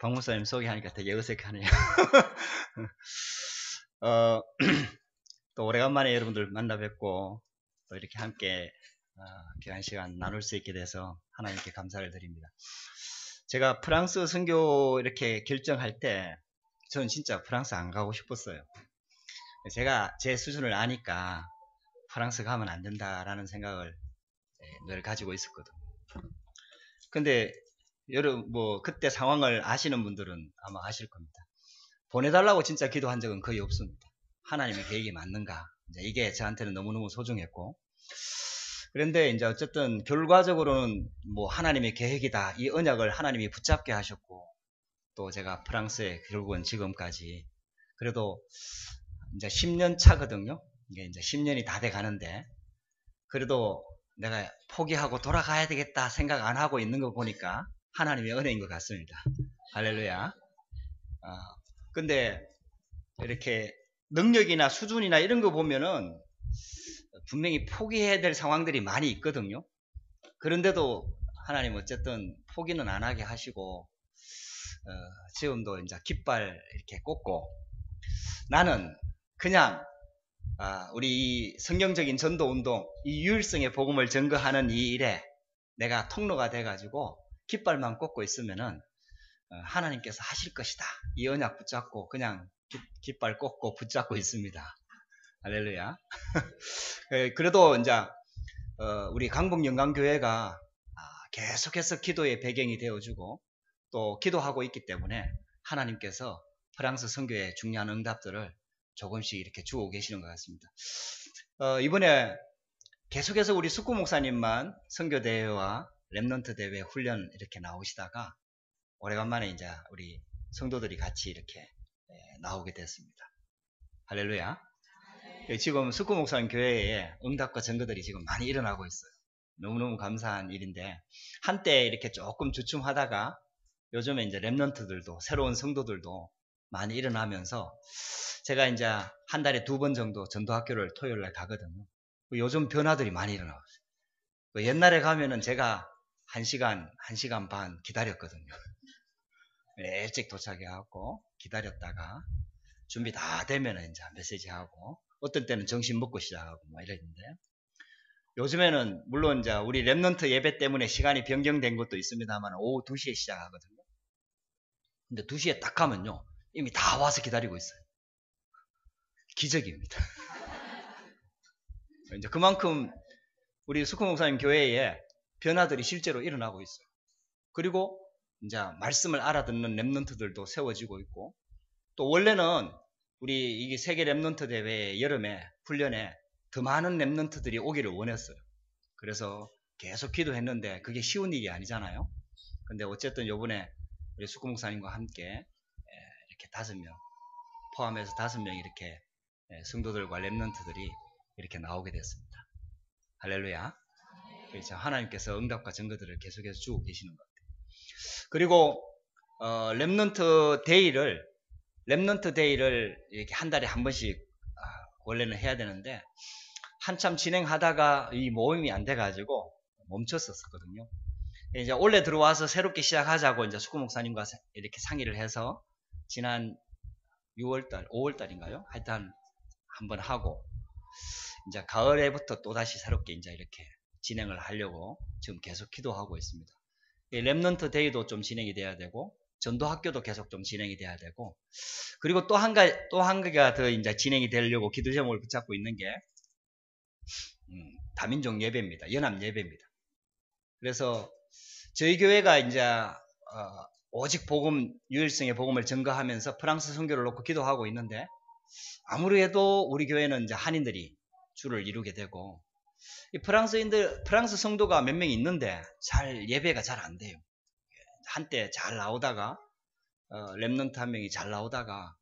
박목사님 소개하니까 되게 어색하네요. 어, 또 오래간만에 여러분들 만나 뵙고 또 이렇게 함께 귀한 시간 나눌 수 있게 돼서 하나님께 감사를 드립니다. 제가 프랑스 선교 이렇게 결정할 때 저는 진짜 프랑스 안 가고 싶었어요. 제가 제 수준을 아니까 프랑스 가면 안 된다라는 생각을 늘 가지고 있었거든요. 근데 여러분 뭐 그때 상황을 아시는 분들은 아마 아실 겁니다. 보내달라고 진짜 기도한 적은 거의 없습니다. 하나님의 계획이 맞는가? 이게 저한테는 너무너무 소중했고, 그런데 이제 어쨌든 결과적으로는 뭐 하나님의 계획이다. 이 언약을 하나님이 붙잡게 하셨고, 또 제가 프랑스에 결국은 지금까지 그래도 이제 10년 차거든요. 이게 이제 10년이 다 돼 가는데, 그래도 내가 포기하고 돌아가야 되겠다 생각 안 하고 있는 거 보니까 하나님의 은혜인 것 같습니다. 할렐루야. 근데 이렇게 능력이나 수준이나 이런 거 보면은 분명히 포기해야 될 상황들이 많이 있거든요. 그런데도 하나님 어쨌든 포기는 안 하게 하시고 지금도 이제 깃발 이렇게 꽂고, 나는 그냥 우리 이 성경적인 전도운동, 이 유일성의 복음을 증거하는 이 일에 내가 통로가 돼가지고 깃발만 꽂고 있으면은 하나님께서 하실 것이다. 이 언약 붙잡고 그냥 깃발 꽂고 붙잡고 있습니다. 할렐루야. 그래도 이제 우리 강북영광교회가 계속해서 기도의 배경이 되어주고 또 기도하고 있기 때문에 하나님께서 프랑스 선교의 중요한 응답들을 조금씩 이렇게 주고 계시는 것 같습니다. 이번에 계속해서 우리 숙구 목사님만 선교대회와 랩넌트 대회 훈련 이렇게 나오시다가 오래간만에 이제 우리 성도들이 같이 이렇게 나오게 됐습니다. 할렐루야. 지금 숙구 목사님 교회에 응답과 증거들이 지금 많이 일어나고 있어요. 너무너무 감사한 일인데, 한때 이렇게 조금 주춤하다가 요즘에 이제 랩넌트들도 새로운 성도들도 많이 일어나면서 제가 이제 한 달에 2번 정도 전도학교를 토요일날 가거든요. 요즘 변화들이 많이 일어나고 있어요. 옛날에 가면은 제가 1시간 반 기다렸거든요. 일찍 도착해갖고 기다렸다가 준비 다 되면은 이제 메시지하고, 어떤 때는 점심 먹고 시작하고 뭐 이랬는데, 요즘에는 물론 이제 우리 랩넌트 예배 때문에 시간이 변경된 것도 있습니다만 오후 2시에 시작하거든요. 근데 2시에 딱 가면요 이미 다 와서 기다리고 있어요. 기적입니다. 이제 그만큼 우리 수코 목사님 교회에 변화들이 실제로 일어나고 있어요. 그리고 이제 말씀을 알아듣는 랩넌트들도 세워지고 있고, 또 원래는 우리 이게 세계 랩넌트 대회 여름에 훈련에 더 많은 랩넌트들이 오기를 원했어요. 그래서 계속 기도했는데 그게 쉬운 일이 아니잖아요. 근데 어쨌든 요번에 우리 숙구 목사님과 함께 이렇게 5명 포함해서 5명 이렇게 성도들과 랩넌트들이 이렇게 나오게 됐습니다. 할렐루야. 그래서 하나님께서 응답과 증거들을 계속해서 주고 계시는 것 같아요. 그리고 랩넌트 데이를 이렇게 한 달에 한 번씩 원래는 해야 되는데, 한참 진행하다가 이 모임이 안 돼가지고 멈췄었거든요. 이제 올해 들어와서 새롭게 시작하자고 이제 숙구 목사님과 이렇게 상의를 해서 지난 6월달, 5월달인가요? 하여튼 한번 하고, 이제 가을에부터 또 다시 새롭게 이제 이렇게 진행을 하려고 지금 계속 기도하고 있습니다. 랩넌트 데이도 좀 진행이 돼야 되고, 전도학교도 계속 좀 진행이 돼야 되고, 그리고 또 한 가지가 더 이제 진행이 되려고 기도 제목을 붙잡고 있는 게 다민족 예배입니다. 연합 예배입니다. 그래서 저희 교회가 이제 오직 복음, 유일성의 복음을 증거하면서 프랑스 선교를 놓고 기도하고 있는데, 아무래도 우리 교회는 이제 한인들이 주를 이루게 되고, 이 프랑스 성도가 몇 명 있는데 예배가 잘 안 돼요. 한때 잘 나오다가 랩넌트 한 명이 잘 나오다가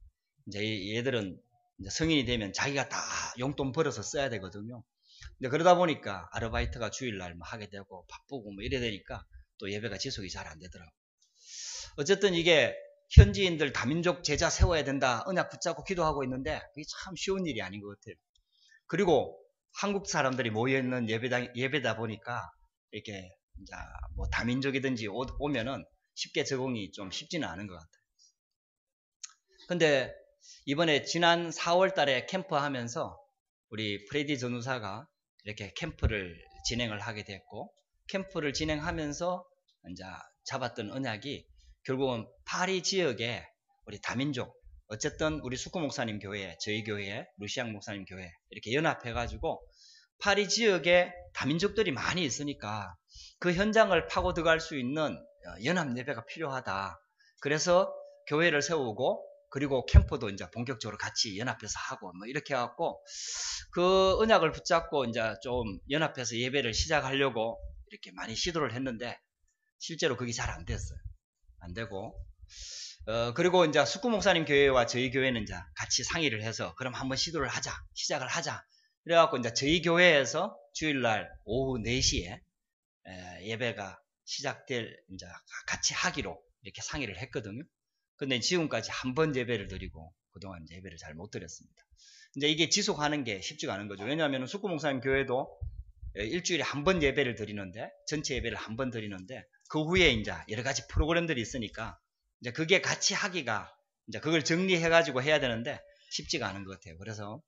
이제 얘들은 이제 성인이 되면 자기가 다 용돈 벌어서 써야 되거든요. 근데 그러다 보니까 아르바이트가 주일날 뭐 하게 되고 바쁘고 뭐 이래 되니까 또 예배가 지속이 잘 안 되더라고. 어쨌든 이게 현지인들 다민족 제자 세워야 된다, 언약 붙잡고 기도하고 있는데 그게 참 쉬운 일이 아닌 것 같아요. 그리고 한국 사람들이 모여있는 예배다 보니까 이렇게 이제 뭐 다민족이든지 오면은 쉽게 적응이 좀 쉽지는 않은 것 같아요. 근데 이번에 지난 4월 달에 캠프 하면서 우리 프레디 전우사가 이렇게 캠프를 진행을 하게 됐고, 캠프를 진행하면서 이제 잡았던 언약이 결국은 파리 지역에 우리 다민족, 어쨌든 우리 숙구 목사님 교회, 저희 교회, 루시앙 목사님 교회 이렇게 연합해가지고 파리 지역에 다민족들이 많이 있으니까 그 현장을 파고 들어갈 수 있는 연합 예배가 필요하다. 그래서 교회를 세우고 그리고 캠프도 이제 본격적으로 같이 연합해서 하고 뭐 이렇게 해갖고 그 언약을 붙잡고 이제 좀 연합해서 예배를 시작하려고 이렇게 많이 시도를 했는데 실제로 그게 잘 안 됐어요. 안 되고 그리고 이제 숙구 목사님 교회와 저희 교회는 이제 같이 상의를 해서 그럼 한번 시도를 하자, 시작을 하자. 그래갖고 이제 저희 교회에서 주일날 오후 4시에 예배가 시작될 이제 같이 하기로 이렇게 상의를 했거든요. 근데 지금까지 한 번 예배를 드리고 그동안 예배를 잘 못 드렸습니다. 이제 이게 지속하는 게 쉽지가 않은 거죠. 왜냐하면 숙구 목사님 교회도 일주일에 한 번 예배를 드리는데 전체 예배를 한 번 드리는데 그 후에 이제 여러 가지 프로그램들이 있으니까 이제 그게 같이 하기가 이제 그걸 정리해가지고 해야 되는데 쉽지가 않은 것 같아요. 그래서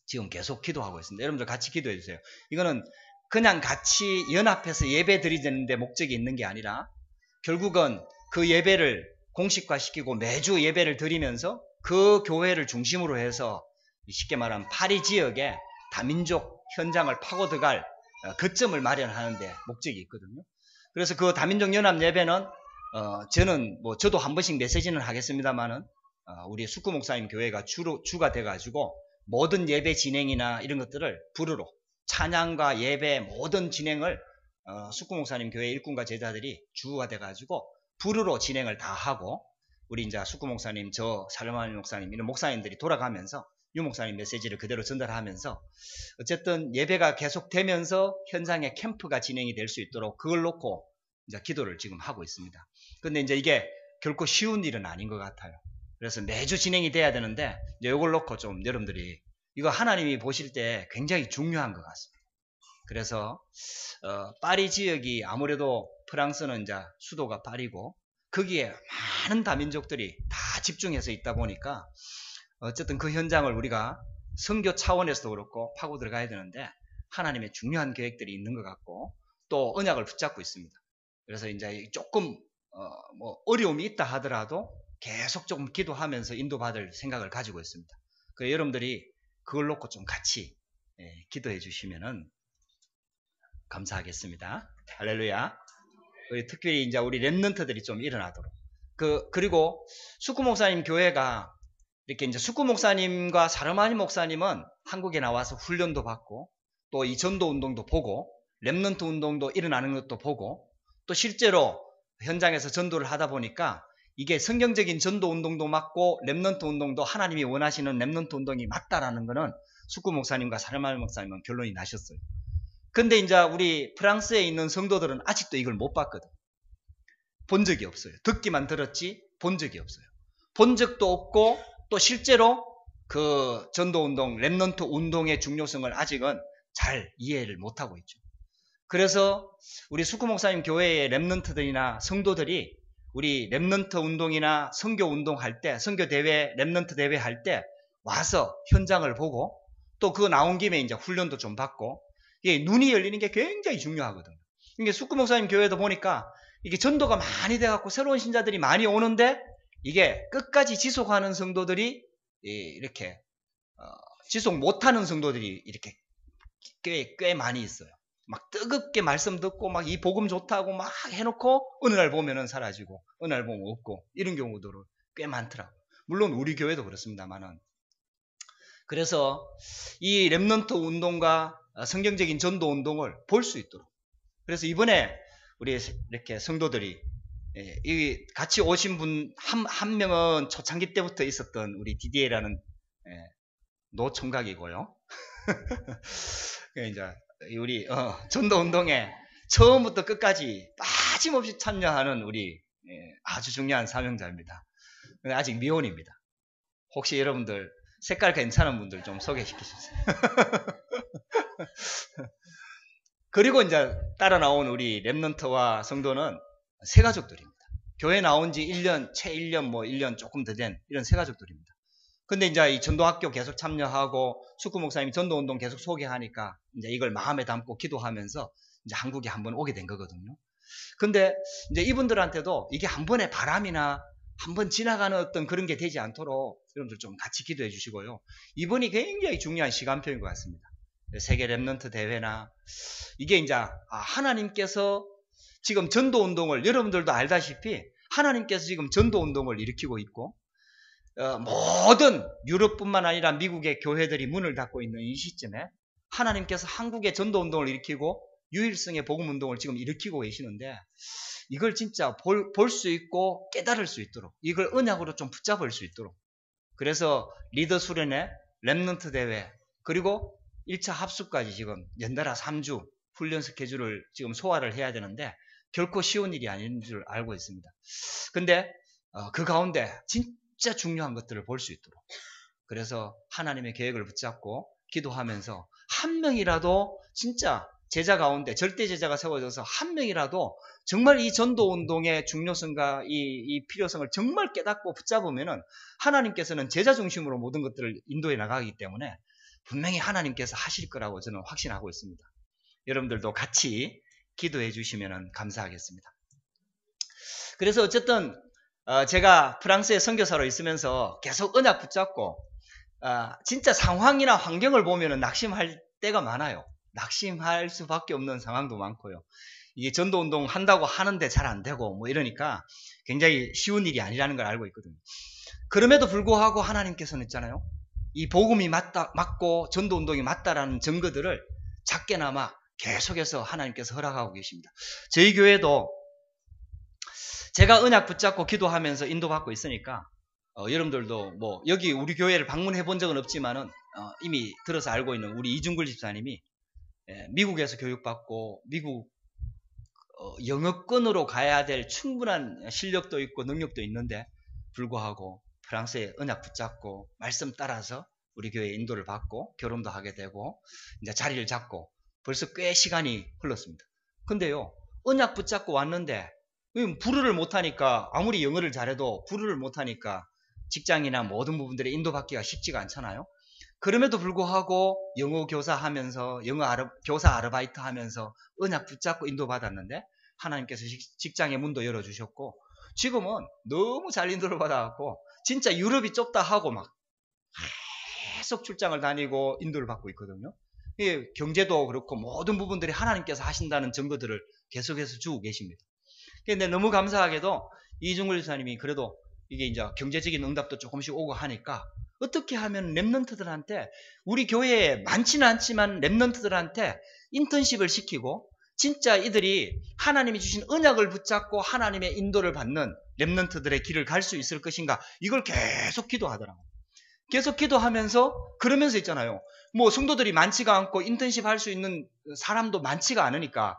지금 계속 기도하고 있습니다. 여러분들 같이 기도해 주세요. 이거는 그냥 같이 연합해서 예배 드리는데 목적이 있는 게 아니라 결국은 그 예배를 공식화시키고 매주 예배를 드리면서 그 교회를 중심으로 해서 쉽게 말하면 파리 지역에 다민족 현장을 파고 들어갈 거점을 마련하는데 목적이 있거든요. 그래서 그 다민족 연합 예배는 저는 뭐 저도 한 번씩 메시지는 하겠습니다만은 우리 숙구 목사님 교회가 주가 돼가지고 모든 예배 진행이나 이런 것들을 부르러 찬양과 예배 모든 진행을 숙구 목사님 교회 일꾼과 제자들이 주가 돼가지고 부르러 진행을 다 하고 우리 이제 숙구 목사님, 저 살마니 목사님 이런 목사님들이 돌아가면서 유 목사님 메시지를 그대로 전달하면서 어쨌든 예배가 계속되면서 현장에 캠프가 진행이 될 수 있도록 그걸 놓고 이제 기도를 지금 하고 있습니다. 근데 이제 이게 결코 쉬운 일은 아닌 것 같아요. 그래서 매주 진행이 돼야 되는데 이제 이걸 놓고 좀 여러분들이 이거 하나님이 보실 때 굉장히 중요한 것 같습니다. 그래서 파리 지역이 아무래도 프랑스는 이제 수도가 파리고 거기에 많은 다민족들이 다 집중해서 있다 보니까 어쨌든 그 현장을 우리가 선교 차원에서도 그렇고 파고 들어가야 되는데 하나님의 중요한 계획들이 있는 것 같고 또 언약을 붙잡고 있습니다. 그래서 이제 조금 뭐 어려움이 있다 하더라도 계속 조금 기도하면서 인도받을 생각을 가지고 있습니다. 그래서 여러분들이 그걸 놓고 좀 같이 기도해 주시면은 감사하겠습니다. 할렐루야. 특별히 이제 우리 렘넌트들이 좀 일어나도록. 그리고 숙구 목사님 교회가 이렇게 이제 숙구 목사님과 사르마니 목사님은 한국에 나와서 훈련도 받고 또 이 전도 운동도 보고 렘넌트 운동도 일어나는 것도 보고 또 실제로 현장에서 전도를 하다 보니까 이게 성경적인 전도 운동도 맞고 렘넌트 운동도 하나님이 원하시는 렘넌트 운동이 맞다라는 거는 숙구 목사님과 사르마니 목사님은 결론이 나셨어요. 근데 이제 우리 프랑스에 있는 성도들은 아직도 이걸 못 봤거든. 본 적이 없어요. 듣기만 들었지 본 적이 없어요. 본 적도 없고 또 실제로 그 전도운동, 렘넌트 운동의 중요성을 아직은 잘 이해를 못하고 있죠. 그래서 우리 숙구 목사님 교회의 렘넌트들이나 성도들이 우리 렘넌트 운동이나 선교 운동할 때, 선교 대회, 렘넌트 대회 할 때 와서 현장을 보고 또 그거 나온 김에 이제 훈련도 좀 받고 이게 눈이 열리는 게 굉장히 중요하거든요. 이게 숙구 목사님 교회도 보니까 이게 전도가 많이 돼갖고 새로운 신자들이 많이 오는데 이게 끝까지 지속하는 성도들이 이렇게 지속 못하는 성도들이 이렇게 꽤 많이 있어요. 막 뜨겁게 말씀 듣고 막 이 복음 좋다고 막 해놓고 어느 날 보면은 사라지고 어느 날 보면 없고 이런 경우도 꽤 많더라고요. 물론 우리 교회도 그렇습니다만은. 그래서 이 렘넌트 운동과 성경적인 전도 운동을 볼 수 있도록. 그래서 이번에 우리 이렇게 성도들이 같이 오신 분 한 명은 초창기 때부터 있었던 우리 디디에라는 노 총각이고요. 이제 우리 전도 운동에 처음부터 끝까지 빠짐없이 참여하는 우리 아주 중요한 사명자입니다. 아직 미혼입니다. 혹시 여러분들 색깔 괜찮은 분들 좀 소개시켜 주세요. 그리고 이제 따라 나온 우리 렘넌트와 성도는 새 가족들입니다. 교회 나온 지 1년, 채 1년, 뭐 1년 조금 더 된 이런 새가족들입니다. 근데 이제 이 전도학교 계속 참여하고 숙구 목사님이 전도운동 계속 소개하니까 이제 이걸 마음에 담고 기도하면서 이제 한국에 한번 오게 된 거거든요. 근데 이제 이분들한테도 이게 한 번의 바람이나 한 번 지나가는 어떤 그런 게 되지 않도록 여러분들 좀 같이 기도해 주시고요. 이번이 굉장히 중요한 시간표인 것 같습니다. 세계 랩넌트 대회나 이게 이제 하나님께서 지금 전도운동을 여러분들도 알다시피 하나님께서 지금 전도운동을 일으키고 있고 모든 유럽뿐만 아니라 미국의 교회들이 문을 닫고 있는 이 시점에 하나님께서 한국의 전도운동을 일으키고 유일성의 복음운동을 지금 일으키고 계시는데 이걸 진짜 볼 수 있고 깨달을 수 있도록 이걸 언약으로 좀 붙잡을 수 있도록 그래서 리더 수련회, 랩넌트 대회 그리고 1차 합숙까지 지금 연달아 3주 훈련 스케줄을 지금 소화를 해야 되는데 결코 쉬운 일이 아닌 줄 알고 있습니다. 근데 그 가운데 진짜 중요한 것들을 볼 수 있도록 그래서 하나님의 계획을 붙잡고 기도하면서 한 명이라도 진짜 제자 가운데 절대 제자가 세워져서 한 명이라도 정말 이 전도운동의 중요성과 이 필요성을 정말 깨닫고 붙잡으면은 하나님께서는 제자 중심으로 모든 것들을 인도해 나가기 때문에 분명히 하나님께서 하실 거라고 저는 확신하고 있습니다. 여러분들도 같이 기도해 주시면 감사하겠습니다. 그래서 어쨌든 제가 프랑스에 선교사로 있으면서 계속 언약 붙잡고 진짜 상황이나 환경을 보면은 낙심할 때가 많아요. 낙심할 수밖에 없는 상황도 많고요. 이게 전도운동 한다고 하는데 잘 안 되고 뭐 이러니까 굉장히 쉬운 일이 아니라는 걸 알고 있거든요. 그럼에도 불구하고 하나님께서는 있잖아요. 이 복음이 맞고 전도운동이 맞다라는 증거들을 작게나마 계속해서 하나님께서 허락하고 계십니다. 저희 교회도 제가 언약 붙잡고 기도하면서 인도받고 있으니까 여러분들도 뭐 여기 우리 교회를 방문해 본 적은 없지만은 이미 들어서 알고 있는 우리 이중글 집사님이 미국에서 교육받고 미국 영어권으로 가야 될 충분한 실력도 있고 능력도 있는데 불구하고 프랑스에 언약 붙잡고 말씀 따라서 우리 교회 인도를 받고 결혼도 하게 되고 이제 자리를 잡고 벌써 꽤 시간이 흘렀습니다. 근데요 언약 붙잡고 왔는데 불어를 못하니까 아무리 영어를 잘해도 불어를 못하니까 직장이나 모든 부분들에 인도받기가 쉽지가 않잖아요. 그럼에도 불구하고 영어 교사하면서 교사 아르바이트 하면서 언약 붙잡고 인도받았는데 하나님께서 직장의 문도 열어주셨고 지금은 너무 잘 인도를 받아갖고 진짜 유럽이 좁다 하고 막 계속 출장을 다니고 인도를 받고 있거든요. 경제도 그렇고 모든 부분들이 하나님께서 하신다는 증거들을 계속해서 주고 계십니다. 근데 너무 감사하게도 이중글 집사님이 그래도 이게 이제 경제적인 응답도 조금씩 오고 하니까 어떻게 하면 랩넌트들한테 우리 교회에 많지는 않지만 랩넌트들한테 인턴십을 시키고 진짜 이들이 하나님이 주신 언약을 붙잡고 하나님의 인도를 받는 랩넌트들의 길을 갈 수 있을 것인가 이걸 계속 기도하더라고요. 계속 기도하면서 그러면서 있잖아요. 뭐 성도들이 많지가 않고 인턴십 할 수 있는 사람도 많지가 않으니까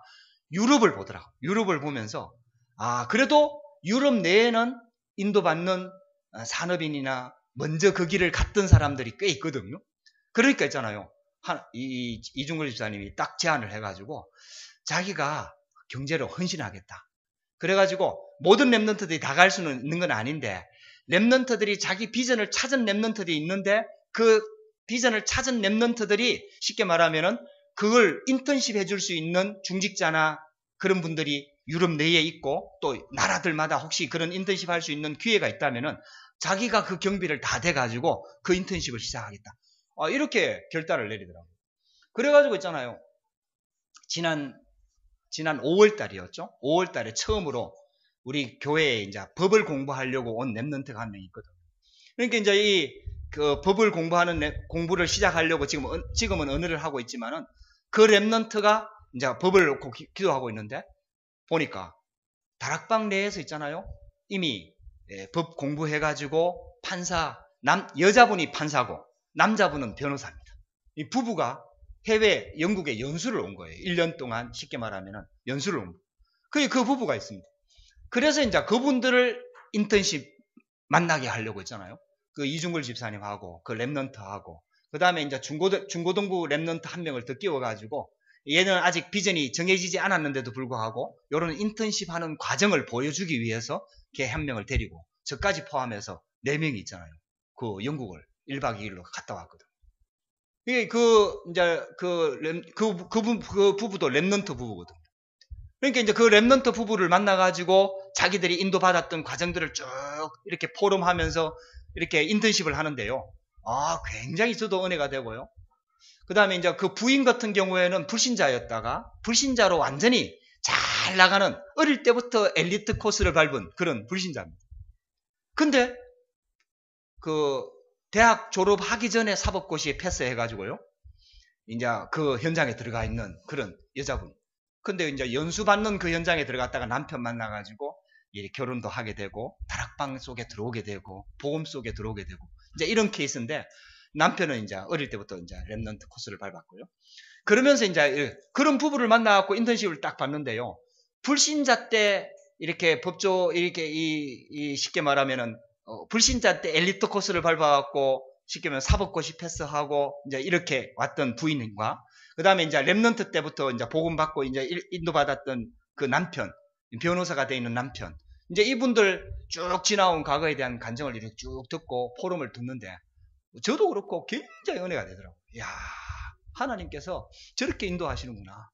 유럽을 보더라고요. 유럽을 보면서 그래도 유럽 내에는 인도받는 산업인이나 먼저 그 길을 갔던 사람들이 꽤 있거든요. 그러니까 있잖아요. 이중글 집사님이 딱 제안을 해가지고 자기가 경제로 헌신하겠다. 그래가지고 모든 랩넌트들이 다 갈 수는 있는 건 아닌데 랩넌트들이 자기 비전을 찾은 랩넌트들이 있는데 그 비전을 찾은 랩넌트들이 쉽게 말하면은 그걸 인턴십 해줄 수 있는 중직자나 그런 분들이 유럽 내에 있고 또 나라들마다 혹시 그런 인턴십 할 수 있는 기회가 있다면은 자기가 그 경비를 다 대가지고 그 인턴십을 시작하겠다. 이렇게 결단을 내리더라고요. 그래가지고 있잖아요. 지난 5월 달이었죠. 5월 달에 처음으로 우리 교회에 이제 법을 공부하려고 온 랩넌트가 한 명 있거든. 그러니까 이제 그 법을 공부를 시작하려고 지금은 언어를 하고 있지만은 그 랩넌트가 이제 법을 놓고 기도하고 있는데 보니까 다락방 내에서 있잖아요. 이미 법 공부해가지고 여자분이 판사고 남자분은 변호사입니다. 이 부부가 해외 영국에 연수를 온 거예요. 1년 동안 쉽게 말하면 연수를 온 거예요. 그 부부가 있습니다. 그래서 이제 그분들을 인턴십 만나게 하려고 했잖아요. 그 이중글 집사님하고 그 랩넌트하고 그 다음에 이제 중고등부 랩넌트 한 명을 더 끼워가지고 얘는 아직 비전이 정해지지 않았는데도 불구하고 이런 인턴십 하는 과정을 보여주기 위해서 걔 한 명을 데리고 저까지 포함해서 4명이 있잖아요. 그 영국을 1박 2일로 갔다 왔거든. 이게 그 부부도 랩넌트 부부거든. 그러니까 이제 그 랩넌트 부부를 만나가지고 자기들이 인도받았던 과정들을 쭉 이렇게 포럼하면서 이렇게 인턴십을 하는데요. 아, 굉장히 저도 은혜가 되고요. 그 다음에 이제 그 부인 같은 경우에는 불신자였다가 불신자로 완전히 잘 나가는 어릴 때부터 엘리트 코스를 밟은 그런 불신자입니다. 근데 그 대학 졸업하기 전에 사법고시에 패스해가지고요. 이제 그 현장에 들어가 있는 그런 여자분. 근데 이제 연수 받는 그 현장에 들어갔다가 남편 만나가지고 결혼도 하게 되고 다락방 속에 들어오게 되고 보험 속에 들어오게 되고 이제 이런 케이스인데 남편은 이제 어릴 때부터 이제 랩넌트 코스를 밟았고요. 그러면서 이제 그런 부부를 만나갖고 인턴십을 딱 봤는데요. 불신자 때 이렇게 법조 이렇게 쉽게 말하면은 불신자 때 엘리트 코스를 밟아갖고 쉽게 말하면 사법고시 패스하고 이제 이렇게 왔던 부인과 그 다음에 이제 랩넌트 때부터 이제 복음 받고 이제 인도받았던 그 남편, 변호사가 돼 있는 남편. 이제 이분들 쭉 지나온 과거에 대한 간증을 이렇게 쭉 듣고 포럼을 듣는데 저도 그렇고 굉장히 은혜가 되더라고요. 이야, 하나님께서 저렇게 인도하시는구나.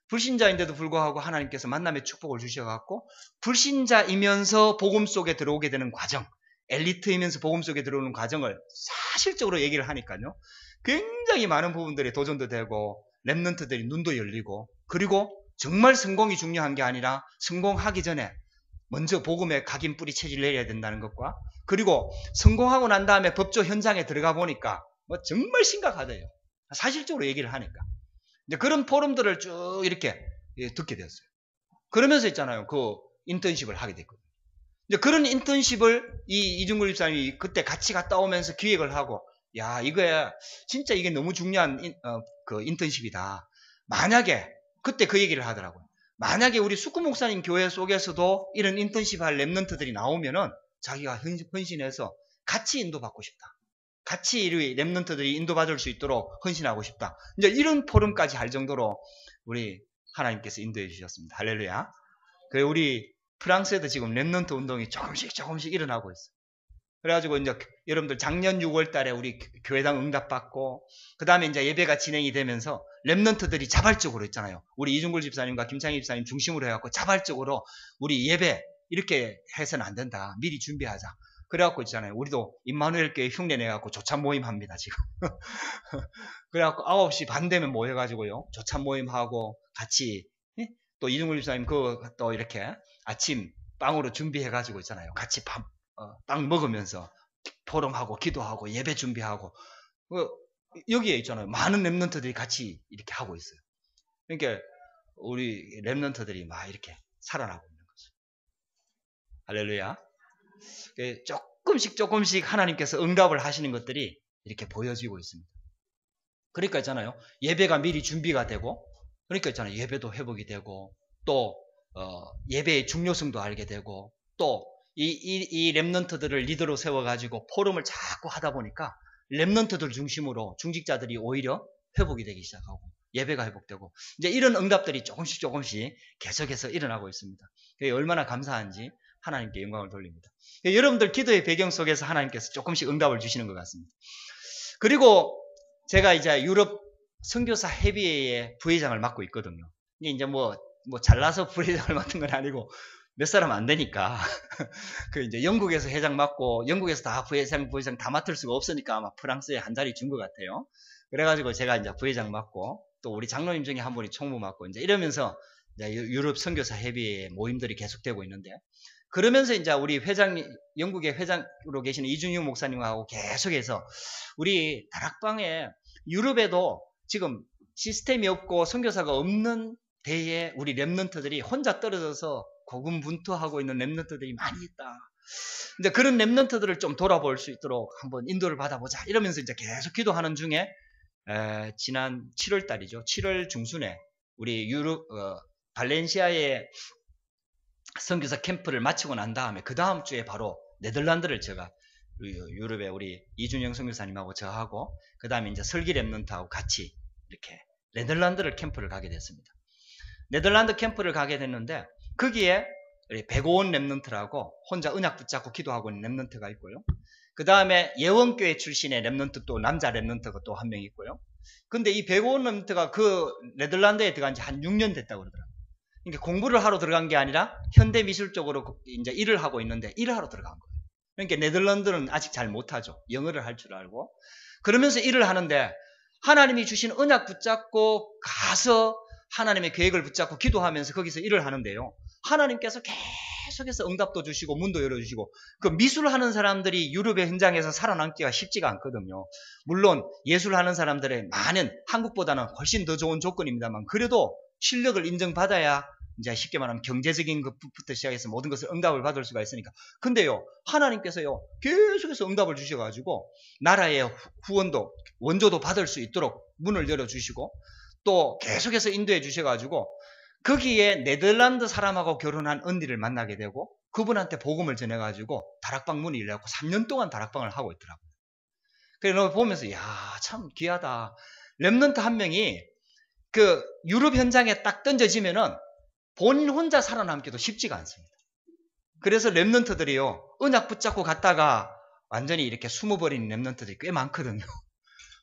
불신자인데도 불구하고 하나님께서 만남의 축복을 주셔갖고 불신자이면서 복음 속에 들어오게 되는 과정, 엘리트이면서 복음 속에 들어오는 과정을 사실적으로 얘기를 하니까요. 굉장히 많은 부분들이 도전도 되고 랩넌트들이 눈도 열리고 그리고 정말 성공이 중요한 게 아니라 성공하기 전에 먼저 복음의 각인 뿌리 체질을 내려야 된다는 것과 그리고 성공하고 난 다음에 법조 현장에 들어가 보니까 뭐 정말 심각하대요. 사실적으로 얘기를 하니까. 이제 그런 포럼들을 쭉 이렇게 듣게 되었어요. 그러면서 있잖아요. 그 인턴십을 하게 됐거든요. 이제 그런 인턴십을 이중걸 집사님이 그때 같이 갔다 오면서 기획을 하고 야, 이거야 진짜 이게 너무 중요한 그 인턴십이다. 만약에 그때 그 얘기를 하더라고요. 만약에 우리 숙구 목사님 교회 속에서도 이런 인턴십 할 랩넌트들이 나오면은 자기가 헌신해서 같이 인도받고 싶다. 같이 우리 랩넌트들이 인도받을 수 있도록 헌신하고 싶다. 이제 이런 포럼까지 할 정도로 우리 하나님께서 인도해 주셨습니다. 할렐루야. 그래 우리 프랑스에도 지금 랩넌트 운동이 조금씩 일어나고 있어요. 그래가지고 이제 여러분들 작년 6월 달에 우리 교회당 응답받고 그 다음에 이제 예배가 진행이 되면서 랩넌트들이 자발적으로 있잖아요. 우리 이중굴 집사님과 김창희 집사님 중심으로 해갖고 자발적으로 우리 예배 이렇게 해서는 안 된다. 미리 준비하자. 그래갖고 있잖아요. 우리도 임마누엘 교회 흉내 내갖고 조찬 모임 합니다, 지금. 그래갖고 9시 반 되면 모여가지고요. 조찬 모임하고 같이, 또 이중굴 집사님 또 이렇게 아침 빵으로 준비해가지고 있잖아요. 같이 빵 먹으면서 포럼하고 기도하고 예배 준비하고 여기에 있잖아요. 많은 랩넌트들이 같이 이렇게 하고 있어요. 그러니까 우리 랩넌트들이 막 이렇게 살아나고 있는 거죠. 할렐루야. 조금씩 하나님께서 응답을 하시는 것들이 이렇게 보여지고 있습니다. 그러니까 있잖아요. 예배가 미리 준비가 되고 그러니까 있잖아요. 예배도 회복이 되고 또 예배의 중요성도 알게 되고 또 이 랩넌트들을 리더로 세워가지고 포럼을 자꾸 하다 보니까 랩넌트들 중심으로 중직자들이 오히려 회복이 되기 시작하고 예배가 회복되고 이제 이런 응답들이 조금씩 계속해서 일어나고 있습니다. 얼마나 감사한지 하나님께 영광을 돌립니다. 여러분들 기도의 배경 속에서 하나님께서 조금씩 응답을 주시는 것 같습니다. 그리고 제가 이제 유럽 선교사 협의회의 부회장을 맡고 있거든요. 이제 뭐 잘나서 부회장을 맡은 건 아니고 몇 사람 안 되니까 그 이제 영국에서 회장 맡고 영국에서 다 부회장 다 맡을 수가 없으니까 아마 프랑스에 한 자리 준 것 같아요. 그래가지고 제가 이제 부회장 맡고 또 우리 장로님 중에 한 분이 총무 맡고 이제 이러면서 이제 유럽 선교사 협의회 모임들이 계속되고 있는데 그러면서 이제 우리 영국의 회장으로 계시는 이준용 목사님하고 계속해서 우리 다락방에 유럽에도 지금 시스템이 없고 선교사가 없는 데에 우리 랩넌트들이 혼자 떨어져서 고군분투하고 있는 랩넌트들이 많이 있다. 이제 그런 랩넌트들을 좀 돌아볼 수 있도록 한번 인도를 받아보자. 이러면서 이제 계속 기도하는 중에 지난 7월 달이죠. 7월 중순에 우리 유럽 발렌시아의 선교사 캠프를 마치고 난 다음에 그 다음 주에 바로 네덜란드를 제가 유럽에 우리 이준영 선교사님하고 저하고 그 다음에 이제 설기 랩넌트하고 같이 이렇게 네덜란드를 캠프를 가게 됐습니다. 네덜란드 캠프를 가게 됐는데 거기에 백오원 렘넌트라고 혼자 언약 붙잡고 기도하고 있는 렘넌트가 있고요. 그 다음에 예원교회 출신의 렘넌트 또 남자 렘넌트가 또 한 명 있고요. 근데 이 백오원 렘넌트가 그 네덜란드에 들어간 지 한 6년 됐다고 그러더라고요. 그러니까 공부를 하러 들어간 게 아니라 현대 미술 쪽으로 이제 일을 하고 있는데 일을 하러 들어간 거예요. 그러니까 네덜란드는 아직 잘 못하죠. 영어를 할 줄 알고. 그러면서 일을 하는데 하나님이 주신 언약 붙잡고 가서 하나님의 계획을 붙잡고 기도하면서 거기서 일을 하는데요. 하나님께서 계속해서 응답도 주시고 문도 열어주시고 그 미술하는 사람들이 유럽의 현장에서 살아남기가 쉽지가 않거든요. 물론 예술하는 사람들의 많은 한국보다는 훨씬 더 좋은 조건입니다만 그래도 실력을 인정받아야 이제 쉽게 말하면 경제적인 것부터 시작해서 모든 것을 응답을 받을 수가 있으니까. 근데요, 하나님께서요, 계속해서 응답을 주셔가지고, 나라의 후원도, 원조도 받을 수 있도록 문을 열어주시고, 또 계속해서 인도해 주셔가지고, 거기에 네덜란드 사람하고 결혼한 언니를 만나게 되고, 그분한테 복음을 전해가지고, 다락방 문이 열려갖고 3년 동안 다락방을 하고 있더라고요. 그래서 보면서, 야, 참 귀하다. 렘넌트 한 명이 그 유럽 현장에 딱 던져지면은 본인 혼자 살아남기도 쉽지가 않습니다. 그래서 렘넌트들이요, 언약 붙잡고 갔다가 완전히 이렇게 숨어버리는 렘넌트들이 꽤 많거든요.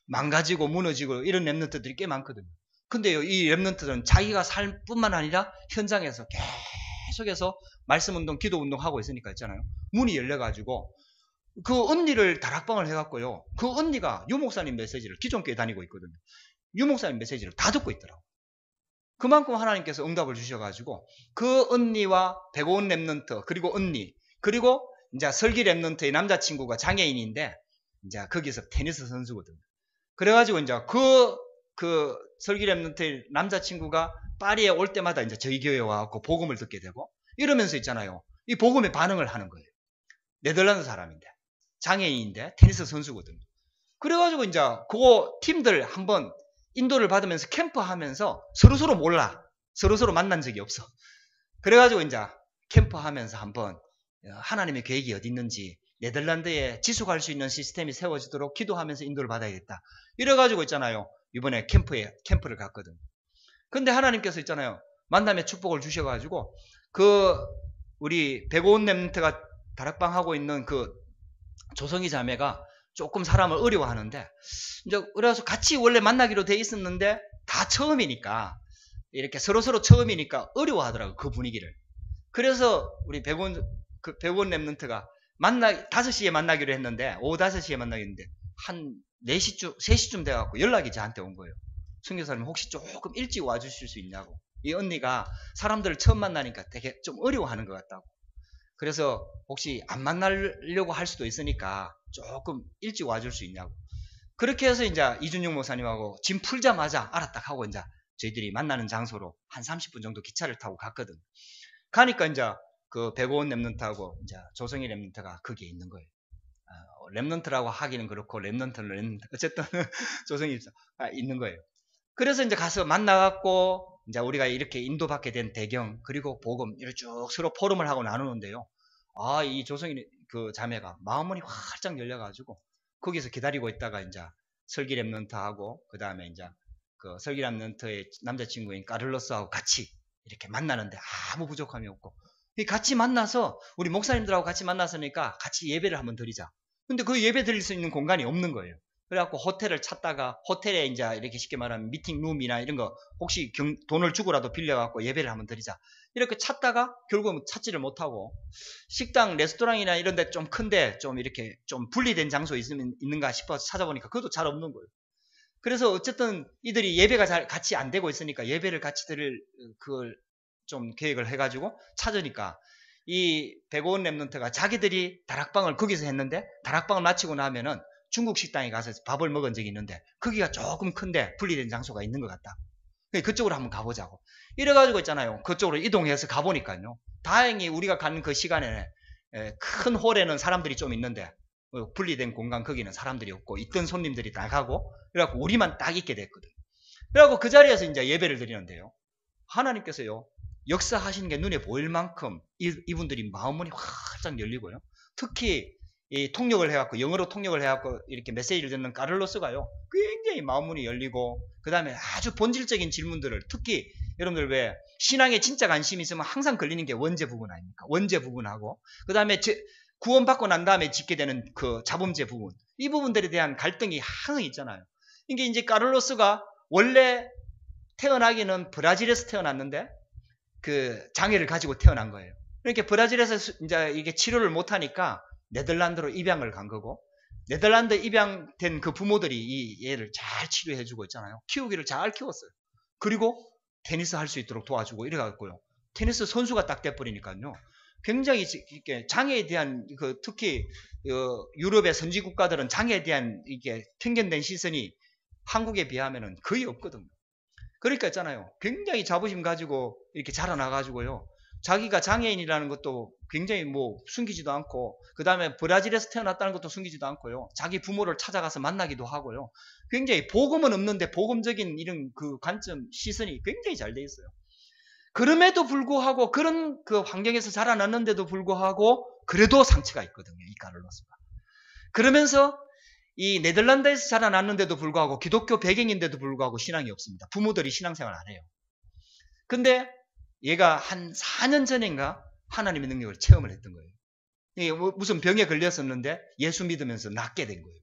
망가지고 무너지고 이런 렘넌트들이 꽤 많거든요. 근데요, 이 렘넌트들은 자기가 살 뿐만 아니라 현장에서 계속해서 말씀운동, 기도운동 하고 있으니까 있잖아요. 문이 열려가지고 그 언니를 다락방을 해갖고요, 그 언니가 유목사님 메시지를 기존교회 다니고 있거든요. 유목사님 메시지를 다 듣고 있더라고요. 그만큼 하나님께서 응답을 주셔가지고 그 언니와 백오원 렘넌트 그리고 언니 그리고 이제 설기 렘넌트의 남자친구가 장애인인데 이제 거기서 테니스 선수거든요. 그래가지고 이제 그 설기 렘넌트의 남자친구가 파리에 올 때마다 이제 저희 교회에 와갖고 복음을 듣게 되고 이러면서 있잖아요. 이 복음에 반응을 하는 거예요. 네덜란드 사람인데 장애인인데 테니스 선수거든요. 그래가지고 이제 그거 팀들 한번 인도를 받으면서 캠프하면서 서로서로 몰라. 서로서로 만난 적이 없어. 그래가지고 이제 캠프하면서 한번 하나님의 계획이 어디 있는지 네덜란드에 지속할 수 있는 시스템이 세워지도록 기도하면서 인도를 받아야겠다. 이래가지고 있잖아요. 이번에 캠프를 갔거든. 근데 하나님께서 있잖아요. 만남의 축복을 주셔가지고 그 우리 백오원 렘넌트가 다락방 하고 있는 그 조성희 자매가 조금 사람을 어려워하는데 이제 그래서 같이 원래 만나기로 돼 있었는데 다 처음이니까 이렇게 서로서로 처음이니까 어려워하더라고 그 분위기를. 그래서 우리 백오원 렘넌트가 5시에 만나기로 했는데 오후 5시에 만나기로 했는데 한 4시쯤 3시쯤 돼갖고 연락이 저한테 온 거예요. 선교사님 혹시 조금 일찍 와주실 수 있냐고. 이 언니가 사람들을 처음 만나니까 되게 좀 어려워하는 것 같다고. 그래서 혹시 안 만나려고 할 수도 있으니까 조금 일찍 와줄 수 있냐고. 그렇게 해서 이제 이준용 목사님하고 짐 풀자마자 알았다 하고 이제 저희들이 만나는 장소로 한 30분 정도 기차를 타고 갔거든. 가니까 이제 그 백오원 렘넌트하고 이제 조성희 렘넌트가 거기에 있는 거예요. 렘넌트라고 하기는 그렇고 렘넌트는 어쨌든 조성희 있는 거예요. 그래서 이제 가서 만나갖고 이제 우리가 이렇게 인도받게 된 배경 그리고 복음 이렇게 쭉 서로 포럼을 하고 나누는데요. 이 조성희 그 자매가 마음문이 활짝 열려가지고 거기서 기다리고 있다가 이제 설기 렘넌트하고 그 다음에 이제 그 설기 렘넌트의 남자친구인 까를로스하고 같이 이렇게 만나는데 아무 부족함이 없고 같이 만나서 우리 목사님들하고 같이 만났으니까 같이 예배를 한번 드리자. 근데 그 예배 드릴 수 있는 공간이 없는 거예요. 그래갖고 호텔을 찾다가 호텔에 이제 이렇게 쉽게 말하면 미팅룸이나 이런 거 혹시 돈을 주고라도 빌려갖고 예배를 한번 드리자. 이렇게 찾다가 결국은 찾지를 못하고 식당, 레스토랑이나 이런 데 좀 큰데 좀 이렇게 좀 분리된 장소 있는가 싶어서 찾아보니까 그것도 잘 없는 거예요. 그래서 어쨌든 이들이 예배가 잘 같이 안 되고 있으니까 예배를 같이 드릴 그걸 좀 계획을 해가지고 찾으니까 이 백오원 렘넌트가 자기들이 다락방을 거기서 했는데 다락방을 마치고 나면은 중국 식당에 가서 밥을 먹은 적이 있는데 거기가 조금 큰데 분리된 장소가 있는 것 같다. 그쪽으로 한번 가보자고. 이래가지고 있잖아요. 그쪽으로 이동해서 가보니까요. 다행히 우리가 간 그 시간에 큰 홀에는 사람들이 좀 있는데 분리된 공간 거기는 사람들이 없고 있던 손님들이 나가고 그래갖고 우리만 딱 있게 됐거든. 그래갖고 그 자리에서 이제 예배를 드리는데요. 하나님께서요. 역사하시는 게 눈에 보일 만큼 이분들이 마음문이 활짝 열리고요. 특히 이 통역을 해갖고 영어로 통역을 해갖고 이렇게 메시지를 듣는 카를로스가요 굉장히 마음문이 열리고 그 다음에 아주 본질적인 질문들을 특히 여러분들 왜 신앙에 진짜 관심이 있으면 항상 걸리는 게 원죄 부분 아닙니까? 원죄 부분하고 그 다음에 구원받고 난 다음에 짓게 되는 그 자범죄 부분 이 부분들에 대한 갈등이 항상 있잖아요. 이게 이제 카를로스가 원래 태어나기는 브라질에서 태어났는데 그 장애를 가지고 태어난 거예요. 그러니까 브라질에서 이제 이게 치료를 못하니까 네덜란드로 입양을 간 거고 네덜란드 입양된 그 부모들이 이 얘를 잘 치료해주고 있잖아요. 키우기를 잘 키웠어요. 그리고 테니스 할 수 있도록 도와주고 이래갖고요. 테니스 선수가 딱 돼버리니까요. 굉장히 이렇게 장애에 대한 그 특히 유럽의 선진 국가들은 장애에 대한 이게 편견된 시선이 한국에 비하면은 거의 없거든요. 그러니까 있잖아요. 굉장히 자부심 가지고 이렇게 자라나가지고요. 자기가 장애인이라는 것도 굉장히 뭐 숨기지도 않고 그 다음에 브라질에서 태어났다는 것도 숨기지도 않고요. 자기 부모를 찾아가서 만나기도 하고요. 굉장히 복음은 없는데 복음적인 이런 그 관점 시선이 굉장히 잘 돼 있어요. 그럼에도 불구하고 그런 그 환경에서 자라났는데도 불구하고 그래도 상처가 있거든요. 이 카를로스가. 그러면서 이 네덜란드에서 자라났는데도 불구하고 기독교 배경인데도 불구하고 신앙이 없습니다. 부모들이 신앙생활 안 해요. 근데 얘가 한 4년 전인가 하나님의 능력을 체험을 했던 거예요. 이게 무슨 병에 걸렸었는데 예수 믿으면서 낫게 된 거예요.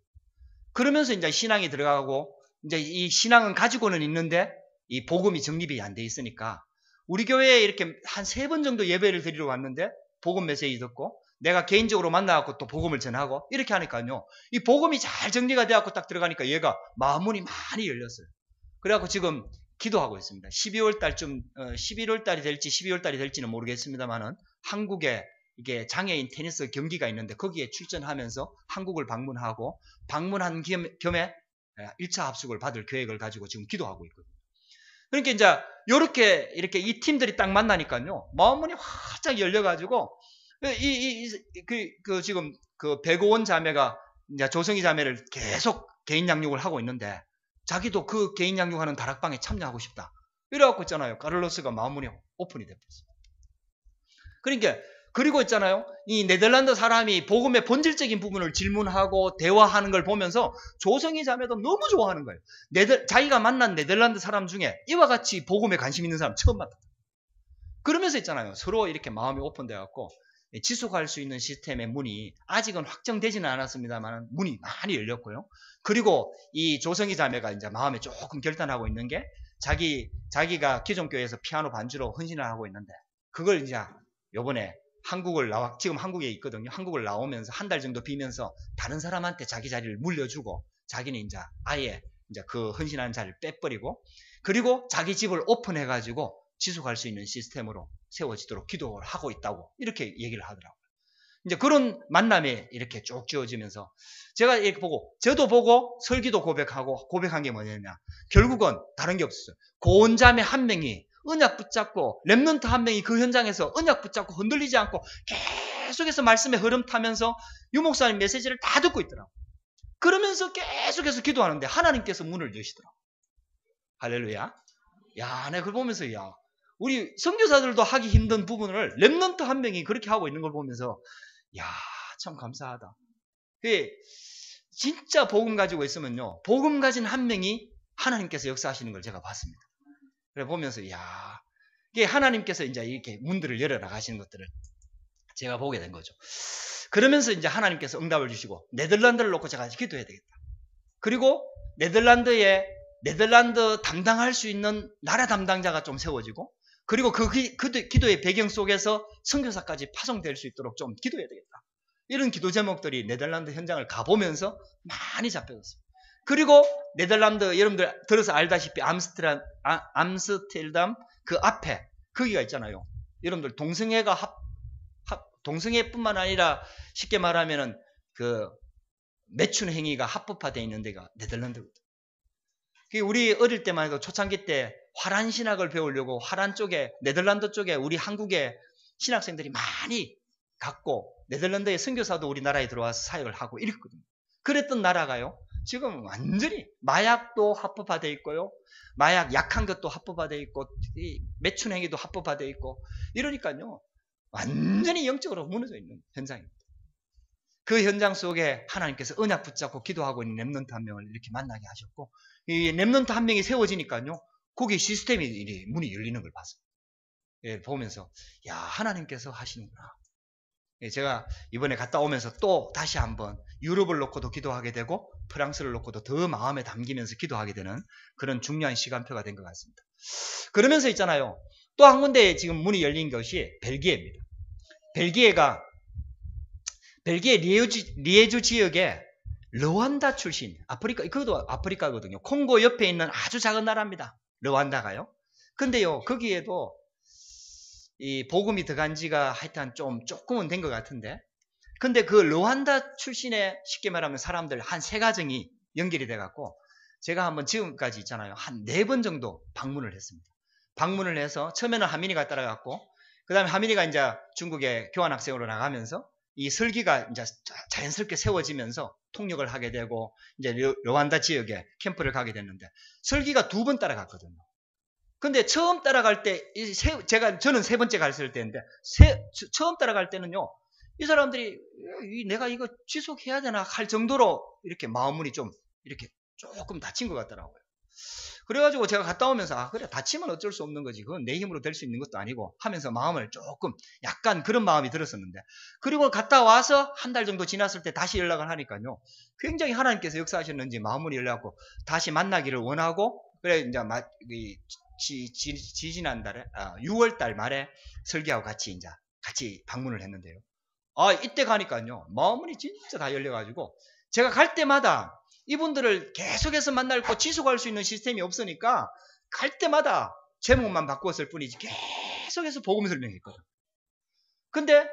그러면서 이제 신앙이 들어가고 이제 이 신앙은 가지고는 있는데 이 복음이 정립이 안 돼 있으니까 우리 교회에 이렇게 한 3번 정도 예배를 드리러 왔는데 복음 메시지 듣고 내가 개인적으로 만나갖고 또 복음을 전하고 이렇게 하니까요. 이 복음이 잘 정리가 돼갖고 딱 들어가니까 얘가 마음문이 많이 열렸어요. 그래갖고 지금 기도하고 있습니다. 12월 달쯤, 11월 달이 될지 12월 달이 될지는 모르겠습니다만은 한국에 이게 장애인 테니스 경기가 있는데 거기에 출전하면서 한국을 방문하고 방문한 겸에 1차 합숙을 받을 계획을 가지고 지금 기도하고 있거든요. 그러니까 이제 이렇게 이 팀들이 딱 만나니까요. 마음문이 활짝 열려가지고 지금 그 백오원 자매가 이제 조성희 자매를 계속 개인 양육을 하고 있는데 자기도 그 개인 양육하는 다락방에 참여하고 싶다. 이래갖고 있잖아요. 카를로스가 마음문이 오픈이 됐어요. 그러니까 그리고 있잖아요. 이 네덜란드 사람이 복음의 본질적인 부분을 질문하고 대화하는 걸 보면서 조성희 자매도 너무 좋아하는 거예요. 자기가 만난 네덜란드 사람 중에 이와 같이 복음에 관심 있는 사람 처음 만났다. 그러면서 있잖아요. 서로 이렇게 마음이 오픈돼갖고 지속할 수 있는 시스템의 문이 아직은 확정되지는 않았습니다만 문이 많이 열렸고요. 그리고 이 조성희 자매가 이제 마음에 조금 결단하고 있는 게 자기가 기존 교회에서 피아노 반주로 헌신을 하고 있는데 그걸 이제 요번에 지금 한국에 있거든요. 한국을 나오면서 한 달 정도 비면서 다른 사람한테 자기 자리를 물려주고 자기는 이제 아예 이제 그 헌신하는 자리를 빼버리고 그리고 자기 집을 오픈해가지고 지속할 수 있는 시스템으로 세워지도록 기도를 하고 있다고 이렇게 얘기를 하더라고요. 이제 그런 만남이 이렇게 쭉 지어지면서 제가 이렇게 보고 저도 보고 설기도 고백하고 고백한 게 뭐냐면 결국은 다른 게 없었어요. 고은자매 한 명이 언약 붙잡고 렘넌트 한 명이 그 현장에서 언약 붙잡고 흔들리지 않고 계속해서 말씀의 흐름 타면서 유 목사님 메시지를 다 듣고 있더라고요. 그러면서 계속해서 기도하는데 하나님께서 문을 여시더라고요. 할렐루야. 야, 내가 그걸 보면서 야 우리 선교사들도 하기 힘든 부분을 렘넌트 한 명이 그렇게 하고 있는 걸 보면서 야, 참 감사하다. 그게 진짜 복음 가지고 있으면요. 복음 가진 한 명이 하나님께서 역사하시는 걸 제가 봤습니다. 그래 보면서 야, 이게 하나님께서 이제 이렇게 문들을 열어 나가시는 것들을 제가 보게 된 거죠. 그러면서 이제 하나님께서 응답을 주시고 네덜란드를 놓고 제가 기도해야 되겠다. 그리고 네덜란드 담당할 수 있는 나라 담당자가 좀 세워지고 그리고 그 기도의 배경 속에서 선교사까지 파송될 수 있도록 좀 기도해야 되겠다. 이런 기도 제목들이 네덜란드 현장을 가보면서 많이 잡혀졌어요. 그리고 네덜란드 여러분들 들어서 알다시피 암스테르담 그 앞에 거기가 있잖아요. 여러분들 동성애뿐만 아니라 쉽게 말하면은 그 매춘 행위가 합법화되어 있는 데가 네덜란드거든요. 우리 어릴 때만 해도 초창기 때 화란 신학을 배우려고 화란 쪽에 네덜란드 쪽에 우리 한국의 신학생들이 많이 갔고 네덜란드의 선교사도 우리나라에 들어와서 사역을 하고 이랬거든요. 그랬던 나라가요. 지금 완전히 마약도 합법화되어 있고요. 마약 약한 것도 합법화되어 있고 매춘 행위도 합법화되어 있고 이러니까요. 완전히 영적으로 무너져 있는 현상입니다. 그 현장 속에 하나님께서 언약 붙잡고 기도하고 있는 렘넌트 한 명을 이렇게 만나게 하셨고, 이 렘넌트 한 명이 세워지니까요, 거기 시스템이 문이 열리는 걸 봤어요. 예, 보면서 야, 하나님께서 하시는구나. 예, 제가 이번에 갔다 오면서 또 다시 한번 유럽을 놓고도 기도하게 되고 프랑스를 놓고도 더 마음에 담기면서 기도하게 되는 그런 중요한 시간표가 된 것 같습니다. 그러면서 있잖아요, 또 한 군데 지금 문이 열린 것이 벨기에입니다. 벨기에 리에주 지역에 르완다 출신, 그것도 아프리카거든요. 콩고 옆에 있는 아주 작은 나라입니다. 르완다가요. 근데요, 거기에도 이 복음이 들어간 지가 하여튼 조금은 된 것 같은데, 근데 그 르완다 출신의 쉽게 말하면 사람들 한 3가정이 연결이 돼갖고, 제가 한번 지금까지 있잖아요, 한 4번 정도 방문을 했습니다. 방문을 해서 처음에는 하민이가 따라갔고, 그 다음에 하민이가 이제 중국에 교환학생으로 나가면서 이 설기가 이제 자연스럽게 세워지면서 통역을 하게 되고, 이제 르완다 지역에 캠프를 가게 됐는데, 설기가 2번 따라갔거든요. 근데 처음 따라갈 때, 저는 3번째 갔을 때인데, 처음 따라갈 때는요, 이 사람들이 내가 이거 지속해야 되나 할 정도로 이렇게 마음문이 좀 이렇게 조금 다친 것 같더라고요. 그래가지고 제가 갔다 오면서, 그래, 다치면 어쩔 수 없는 거지. 그건 내 힘으로 될 수 있는 것도 아니고 하면서 마음을 조금 약간 그런 마음이 들었었는데, 그리고 갔다 와서 한 달 정도 지났을 때 다시 연락을 하니까요, 굉장히 하나님께서 역사하셨는지 마음문이 열려갖고 다시 만나기를 원하고, 그래, 이제 지지난달에 6월달 말에 설교하고 같이 방문을 했는데요. 이때 가니까요, 마음문이 진짜 다 열려가지고, 제가 갈 때마다 이분들을 계속해서 만날 거 지속할 수 있는 시스템이 없으니까 갈 때마다 제목만 바꾸었을 뿐이지 계속해서 복음 설명했거든. 근데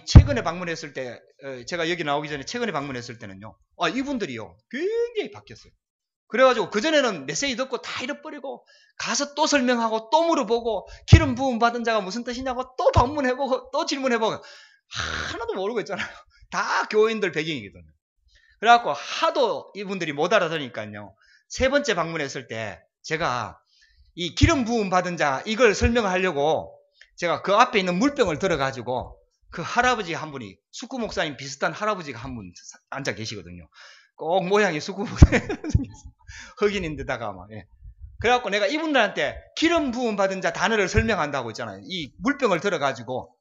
최근에 방문했을 때, 제가 여기 나오기 전에 최근에 방문했을 때는요, 이분들이요 굉장히 바뀌었어요. 그래가지고 그전에는 메시지 듣고 다 잃어버리고 가서 또 설명하고 또 물어보고 기름 부음 받은 자가 무슨 뜻이냐고 또 방문해보고 또 질문해보고 하나도 모르고 있잖아요. 다 교인들 배경이거든요. 그래갖고 하도 이분들이 못 알아들으니까요, 3번째 방문했을 때 제가 이 기름 부음 받은 자 이걸 설명을 하려고 제가 그 앞에 있는 물병을 들어가지고 그 할아버지 한 분이, 숙구 목사님 비슷한 할아버지가 한 분 앉아 계시거든요. 꼭 모양이 숙구 목사님 흑인인데다가 막, 예. 그래갖고 내가 이분들한테 기름 부음 받은 자 단어를 설명한다고 있잖아요. 이 물병을 들어가지고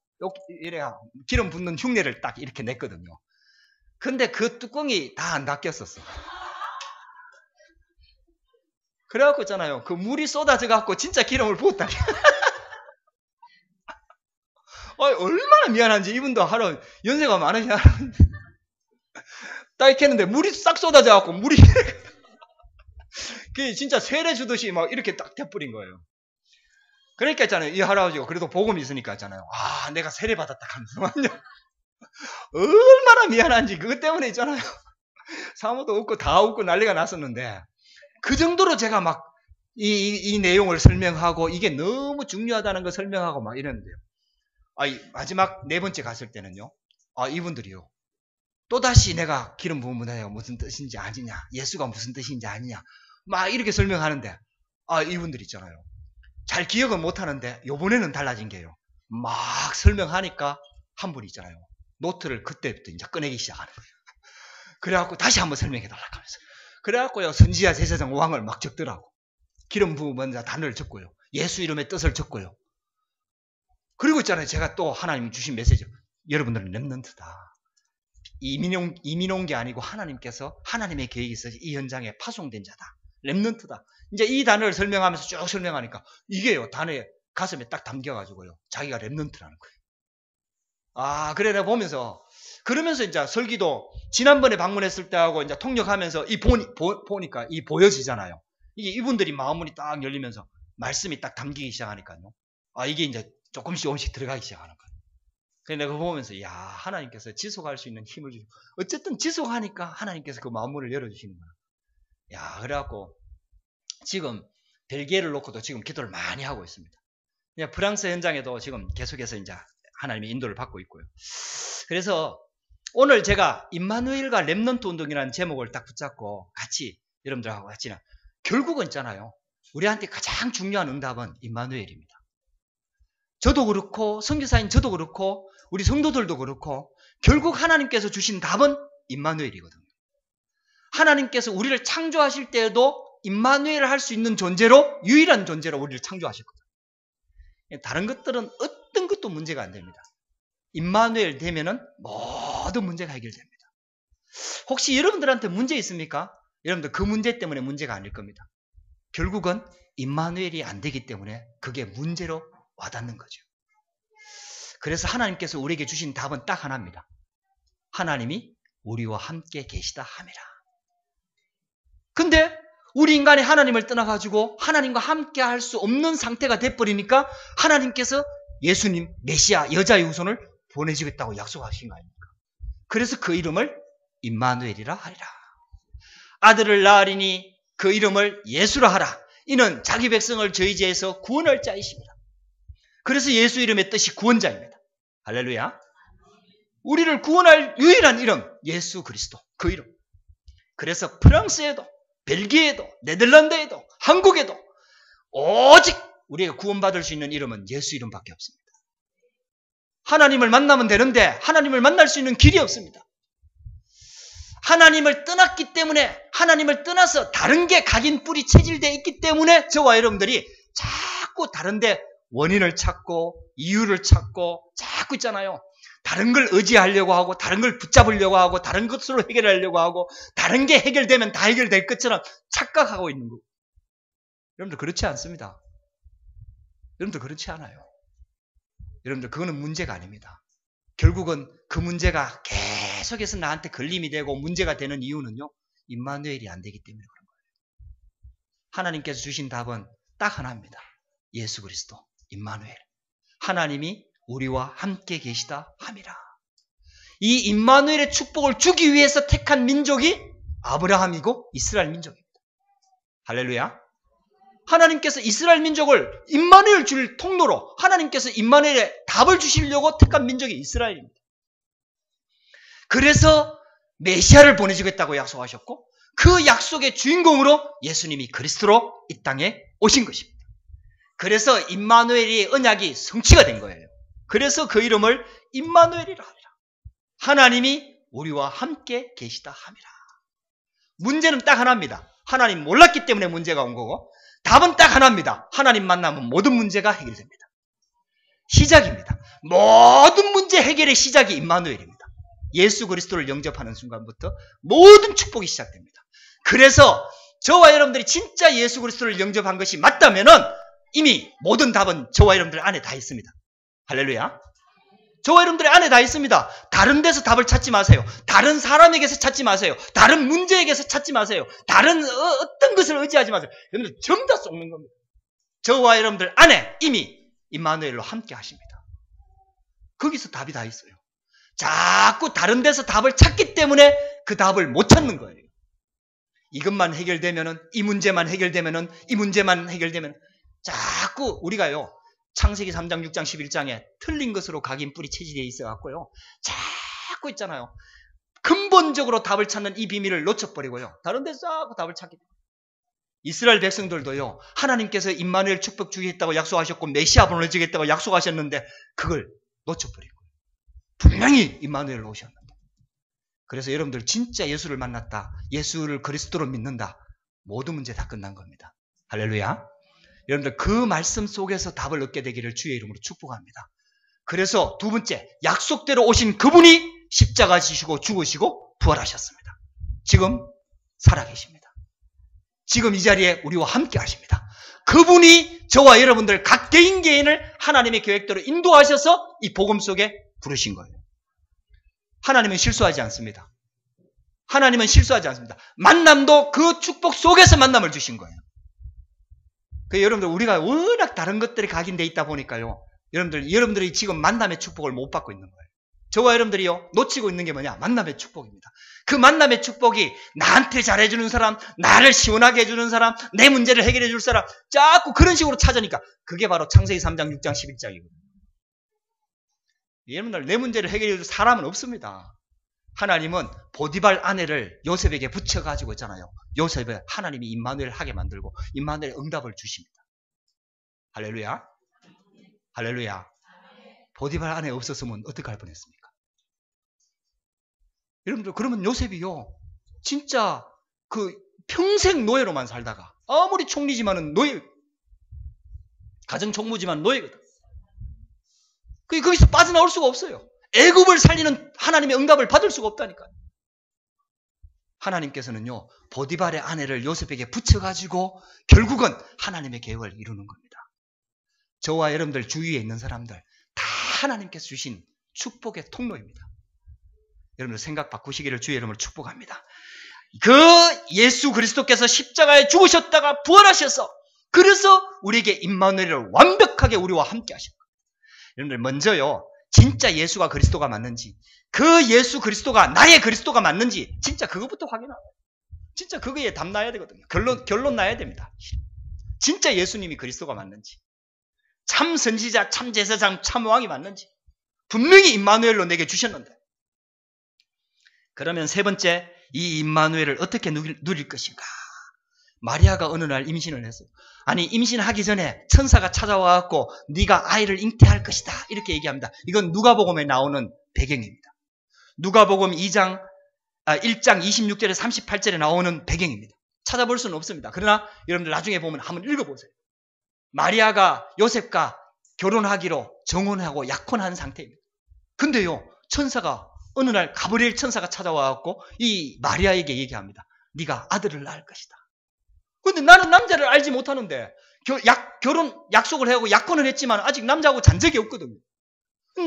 이래 기름 붓는 흉내를 딱 이렇게 냈거든요. 근데 그 뚜껑이 다 안 닫혔었어. 그래갖고 있잖아요, 그 물이 쏟아져 갖고 진짜 기름을 부었다니. 얼마나 미안한지. 이분도 하루 연세가 많으시나. 딱 이렇게 했는데 물이 싹 쏟아져 갖고 물이 그 진짜 세례 주듯이 막 이렇게 딱 돼버린 거예요. 그러니까 있잖아요, 이 할아버지가 그래도 복음이 있으니까 있잖아요, 내가 세례 받았다 하면서 얼마나 미안한지. 그것 때문에 있잖아요, 사모도 웃고 다 웃고 난리가 났었는데, 그 정도로 제가 막 이 내용을 설명하고 이게 너무 중요하다는 걸 설명하고 막 이랬는데요. 마지막 4번째 갔을 때는요, 이분들이요 또다시 내가 기름 부음 받아야 무슨 뜻인지 아니냐, 예수가 무슨 뜻인지 아니냐 막 이렇게 설명하는데, 이분들 있잖아요, 잘 기억은 못하는데 요번에는 달라진 게요, 막 설명하니까 한 분이 있잖아요, 노트를 그때부터 이제 꺼내기 시작하는 거예요. 그래갖고 다시 한번 설명해달라고 하면서, 그래갖고요 선지자 제사장 왕을 막 적더라고. 기름 부음 받은 자 단어를 적고요, 예수 이름의 뜻을 적고요. 그리고 있잖아요, 제가 또 하나님이 주신 메시지, 여러분들은 렘넌트다. 이민 온 게 아니고 하나님께서, 하나님의 계획이 있어서 이 현장에 파송된 자다. 렘넌트다. 이제 이 단어를 설명하면서 쭉 설명하니까 이게요, 단어에 가슴에 딱 담겨가지고요, 자기가 렘넌트라는 거예요. 그래, 내가 그러면서 이제 설기도 지난번에 방문했을 때하고 이제 통역하면서 보니까 이 보여지잖아요. 이게 이분들이 마음문이 딱 열리면서 말씀이 딱 담기기 시작하니까요. 이게 이제 조금씩 들어가기 시작하는 거예요. 그래서 내가 보면서, 하나님께서 지속할 수 있는 힘을 주시고, 어쨌든 지속하니까 하나님께서 그 마음문을 열어주시는 거야. 그래갖고 지금 벨기에를 놓고도 지금 기도를 많이 하고 있습니다. 프랑스 현장에도 지금 계속해서 이제 하나님의 인도를 받고 있고요. 그래서 오늘 제가 임마누엘과 렘넌트 운동이라는 제목을 딱 붙잡고 같이 여러분들하고 같이, 결국은 있잖아요, 우리한테 가장 중요한 응답은 임마누엘입니다. 저도 그렇고 선교사인 저도 그렇고 우리 성도들도 그렇고 결국 하나님께서 주신 답은 임마누엘이거든요. 하나님께서 우리를 창조하실 때에도 임마누엘을 할 수 있는 존재로, 유일한 존재로 우리를 창조하셨거든요. 다른 것들은 어떤 것도 문제가 안 됩니다. 임마누엘 되면은 모든 문제가 해결됩니다. 혹시 여러분들한테 문제 있습니까? 여러분들 그 문제 때문에 문제가 아닐 겁니다. 결국은 임마누엘이 안 되기 때문에 그게 문제로 와닿는 거죠. 그래서 하나님께서 우리에게 주신 답은 딱 하나입니다. 하나님이 우리와 함께 계시다 함이라. 근데 우리 인간이 하나님을 떠나가지고 하나님과 함께 할 수 없는 상태가 돼버리니까 하나님께서 예수님, 메시아, 여자의 후손을 보내주겠다고 약속하신 거 아닙니까? 그래서 그 이름을 임마누엘이라 하리라. 아들을 낳으리니 그 이름을 예수라 하라. 이는 자기 백성을 저희 죄에서 구원할 자이십니다. 그래서 예수 이름의 뜻이 구원자입니다. 할렐루야. 우리를 구원할 유일한 이름, 예수 그리스도. 그 이름. 그래서 프랑스에도, 벨기에에도, 네덜란드에도, 한국에도 오직 우리가 구원받을 수 있는 이름은 예수 이름밖에 없습니다. 하나님을 만나면 되는데 하나님을 만날 수 있는 길이 없습니다. 하나님을 떠났기 때문에, 하나님을 떠나서 다른 게 각인 뿌리 체질되어 있기 때문에 저와 여러분들이 자꾸 다른데 원인을 찾고 이유를 찾고 자꾸 있잖아요. 다른 걸 의지하려고 하고 다른 걸 붙잡으려고 하고 다른 것으로 해결하려고 하고 다른 게 해결되면 다 해결될 것처럼 착각하고 있는 거예요. 여러분들 그렇지 않습니다. 여러분들 그렇지 않아요. 여러분들 그거는 문제가 아닙니다. 결국은 그 문제가 계속해서 나한테 걸림이 되고 문제가 되는 이유는요, 임마누엘이 안 되기 때문에 그런 거예요. 하나님께서 주신 답은 딱 하나입니다. 예수 그리스도, 임마누엘. 하나님이 우리와 함께 계시다 함이라. 이 임마누엘의 축복을 주기 위해서 택한 민족이 아브라함이고 이스라엘 민족입니다. 할렐루야. 하나님께서 이스라엘 민족을 임마누엘 줄 통로로 하나님께서 임마누엘의 답을 주시려고 택한 민족이 이스라엘입니다. 그래서 메시아를 보내주겠다고 약속하셨고 그 약속의 주인공으로 예수님이 그리스도로 이 땅에 오신 것입니다. 그래서 임마누엘의 언약이 성취가 된 거예요. 그래서 그 이름을 임마누엘이라 하리라. 하나님이 우리와 함께 계시다 함이라. 문제는 딱 하나입니다. 하나님 몰랐기 때문에 문제가 온 거고 답은 딱 하나입니다. 하나님 만나면 모든 문제가 해결됩니다. 시작입니다. 모든 문제 해결의 시작이 임마누엘입니다. 예수 그리스도를 영접하는 순간부터 모든 축복이 시작됩니다. 그래서 저와 여러분들이 진짜 예수 그리스도를 영접한 것이 맞다면은 이미 모든 답은 저와 여러분들 안에 다 있습니다. 할렐루야. 저와 여러분들의 안에 다 있습니다. 다른 데서 답을 찾지 마세요. 다른 사람에게서 찾지 마세요. 다른 문제에게서 찾지 마세요. 다른 어떤 것을 의지하지 마세요. 여러분들 전부 다 쏟는 겁니다. 저와 여러분들 안에 이미 임마누엘로 함께 하십니다. 거기서 답이 다 있어요. 자꾸 다른 데서 답을 찾기 때문에 그 답을 못 찾는 거예요. 이것만 해결되면은, 이 문제만 해결되면은, 이 문제만 해결되면 자꾸 우리가요, 창세기 3장, 6장, 11장에 틀린 것으로 각인 뿌리 체질에 있어 갖고요. 자꾸 있잖아요. 근본적으로 답을 찾는 이 비밀을 놓쳐버리고요. 다른 데서 자꾸 답을 찾게 됩니다. 이스라엘 백성들도요. 하나님께서 임마누엘 축복 주겠다고 약속하셨고 메시아 보내주겠다고 약속하셨는데 그걸 놓쳐버리고 분명히 임마누엘로 오셨는데. 그래서 여러분들 진짜 예수를 만났다. 예수를 그리스도로 믿는다. 모든 문제 다 끝난 겁니다. 할렐루야. 여러분들 그 말씀 속에서 답을 얻게 되기를 주의 이름으로 축복합니다. 그래서 두 번째, 약속대로 오신 그분이 십자가 지시고 죽으시고 부활하셨습니다. 지금 살아계십니다. 지금 이 자리에 우리와 함께 하십니다. 그분이 저와 여러분들 각 개인을 하나님의 계획대로 인도하셔서 이 복음 속에 부르신 거예요. 하나님은 실수하지 않습니다. 하나님은 실수하지 않습니다. 만남도 그 축복 속에서 만남을 주신 거예요. 여러분들 우리가 워낙 다른 것들이 각인되어 있다 보니까요. 여러분들이 지금 만남의 축복을 못 받고 있는 거예요. 저와 여러분들이요. 놓치고 있는 게 뭐냐? 만남의 축복입니다. 그 만남의 축복이 나한테 잘해주는 사람, 나를 시원하게 해주는 사람, 내 문제를 해결해 줄 사람 자꾸 그런 식으로 찾으니까 그게 바로 창세기 3장, 6장, 11장이거든요. 여러분들 내 문제를 해결해 줄 사람은 없습니다. 하나님은 보디발 아내를 요셉에게 붙여가지고 있잖아요. 요셉을 하나님이 임마누엘 하게 만들고 임마누엘 응답을 주십니다. 할렐루야. 할렐루야. 보디발 아내 없었으면 어떻게 할 뻔했습니까? 여러분들, 그러면 요셉이요, 진짜 그 평생 노예로만 살다가, 아무리 총리지만은 노예, 가정총무지만 노예거든. 거기서 빠져나올 수가 없어요. 애굽을 살리는 하나님의 응답을 받을 수가 없다니까요. 하나님께서는요, 보디발의 아내를 요셉에게 붙여가지고 결국은 하나님의 계획을 이루는 겁니다. 저와 여러분들 주위에 있는 사람들 다 하나님께서 주신 축복의 통로입니다. 여러분들 생각 바꾸시기를 주의 이름으로 축복합니다. 그 예수 그리스도께서 십자가에 죽으셨다가 부활하셔서, 그래서 우리에게 임마누엘을 완벽하게 우리와 함께 하셨다. 여러분들, 먼저요, 진짜 예수가 그리스도가 맞는지, 그 예수 그리스도가 나의 그리스도가 맞는지 진짜 그것부터 확인하고, 진짜 그거에 답 나야 되거든요. 결론 나야 됩니다. 진짜 예수님이 그리스도가 맞는지, 참 선지자, 참 제사장, 참 왕이 맞는지 분명히 임마누엘로 내게 주셨는데, 그러면 세 번째, 이 임마누엘을 어떻게 누릴 것인가? 마리아가 어느 날 임신을 했어요. 아니, 임신하기 전에 천사가 찾아와갖고 네가 아이를 잉태할 것이다 이렇게 얘기합니다. 이건 누가복음에 나오는 배경입니다. 누가복음 1장 26절에 38절에 나오는 배경입니다. 찾아볼 수는 없습니다. 그러나 여러분들 나중에 보면 한번 읽어보세요. 마리아가 요셉과 결혼하기로 정혼하고 약혼한 상태입니다. 근데요, 천사가 어느 날 가브리엘 천사가 찾아와갖고 이 마리아에게 얘기합니다. 네가 아들을 낳을 것이다. 근데 나는 남자를 알지 못하는데 결혼 약속을 하고 약혼을 했지만 아직 남자하고 잔 적이 없거든요.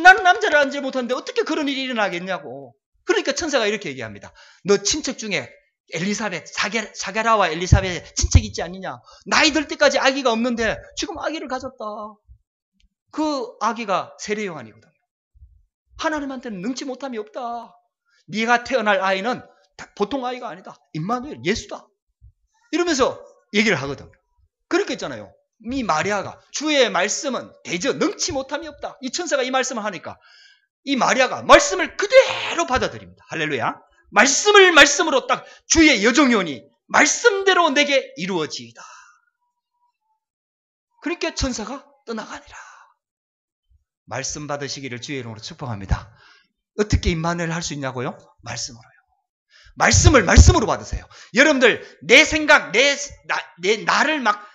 나는 남자를 알지 못하는데 어떻게 그런 일이 일어나겠냐고. 그러니까 천사가 이렇게 얘기합니다. 너 친척 중에 엘리사벳, 사게라와 엘리사벳 친척 있지 않느냐? 나이 들 때까지 아기가 없는데 지금 아기를 가졌다. 그 아기가 세례 요한이거든요. 하나님한테는 능치 못함이 없다. 네가 태어날 아이는 보통 아이가 아니다. 임마누엘, 예수다. 이러면서 얘기를 하거든요. 그렇게 했잖아요. 이 마리아가 주의 말씀은 대저 능치 못함이 없다. 이 천사가 이 말씀을 하니까 이 마리아가 말씀을 그대로 받아들입니다. 할렐루야. 말씀으로 딱 주의 여종이오니 말씀대로 내게 이루어지이다. 그러니까 천사가 떠나가니라. 말씀 받으시기를 주의 이름으로 축복합니다. 어떻게 임마누엘 할 수 있냐고요? 말씀으로요. 말씀을 말씀으로 받으세요. 여러분들, 내 생각, 나를 막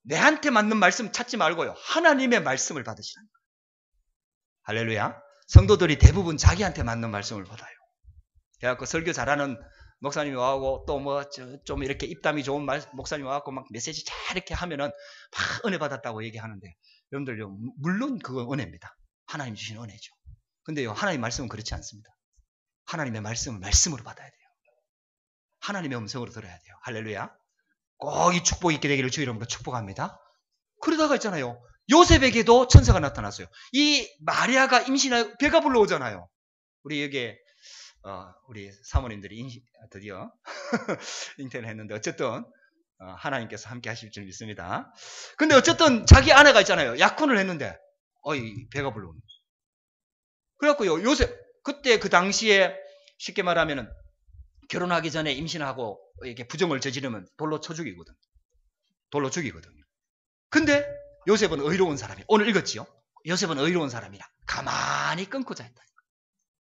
내한테 맞는 말씀 찾지 말고요, 하나님의 말씀을 받으시는 거예요. 할렐루야. 성도들이 대부분 자기한테 맞는 말씀을 받아요. 그래갖고 설교 잘하는 목사님이 와고 또 뭐 좀 이렇게 입담이 좋은 목사님이 와갖고 막 메시지 잘 이렇게 하면은 막 은혜 받았다고 얘기하는데, 여러분들요, 물론 그건 은혜입니다. 하나님 주신 은혜죠. 근데요, 하나님 말씀은 그렇지 않습니다. 하나님의 말씀을 말씀으로 받아야 돼요. 하나님의 음성으로 들어야 돼요. 할렐루야. 꼭 이 축복이 있게 되기를 주의 이름으로 축복합니다. 그러다가 있잖아요, 요셉에게도 천사가 나타났어요. 이 마리아가 임신하여 배가 불러오잖아요. 우리 여기에 우리 사모님들이 드디어 잉태를 했는데, 어쨌든 하나님께서 함께 하실 줄 믿습니다. 근데 어쨌든 자기 아내가 있잖아요, 약혼을 했는데 배가 불러오는. 그래갖고요, 요셉, 그때 그 당시에 쉽게 말하면은 결혼하기 전에 임신하고 이렇게 부정을 저지르면 돌로 쳐 죽이거든. 돌로 죽이거든요. 근데 요셉은 의로운 사람이에요. 오늘 읽었지요? 요셉은 의로운 사람이라 가만히 끊고 자였다.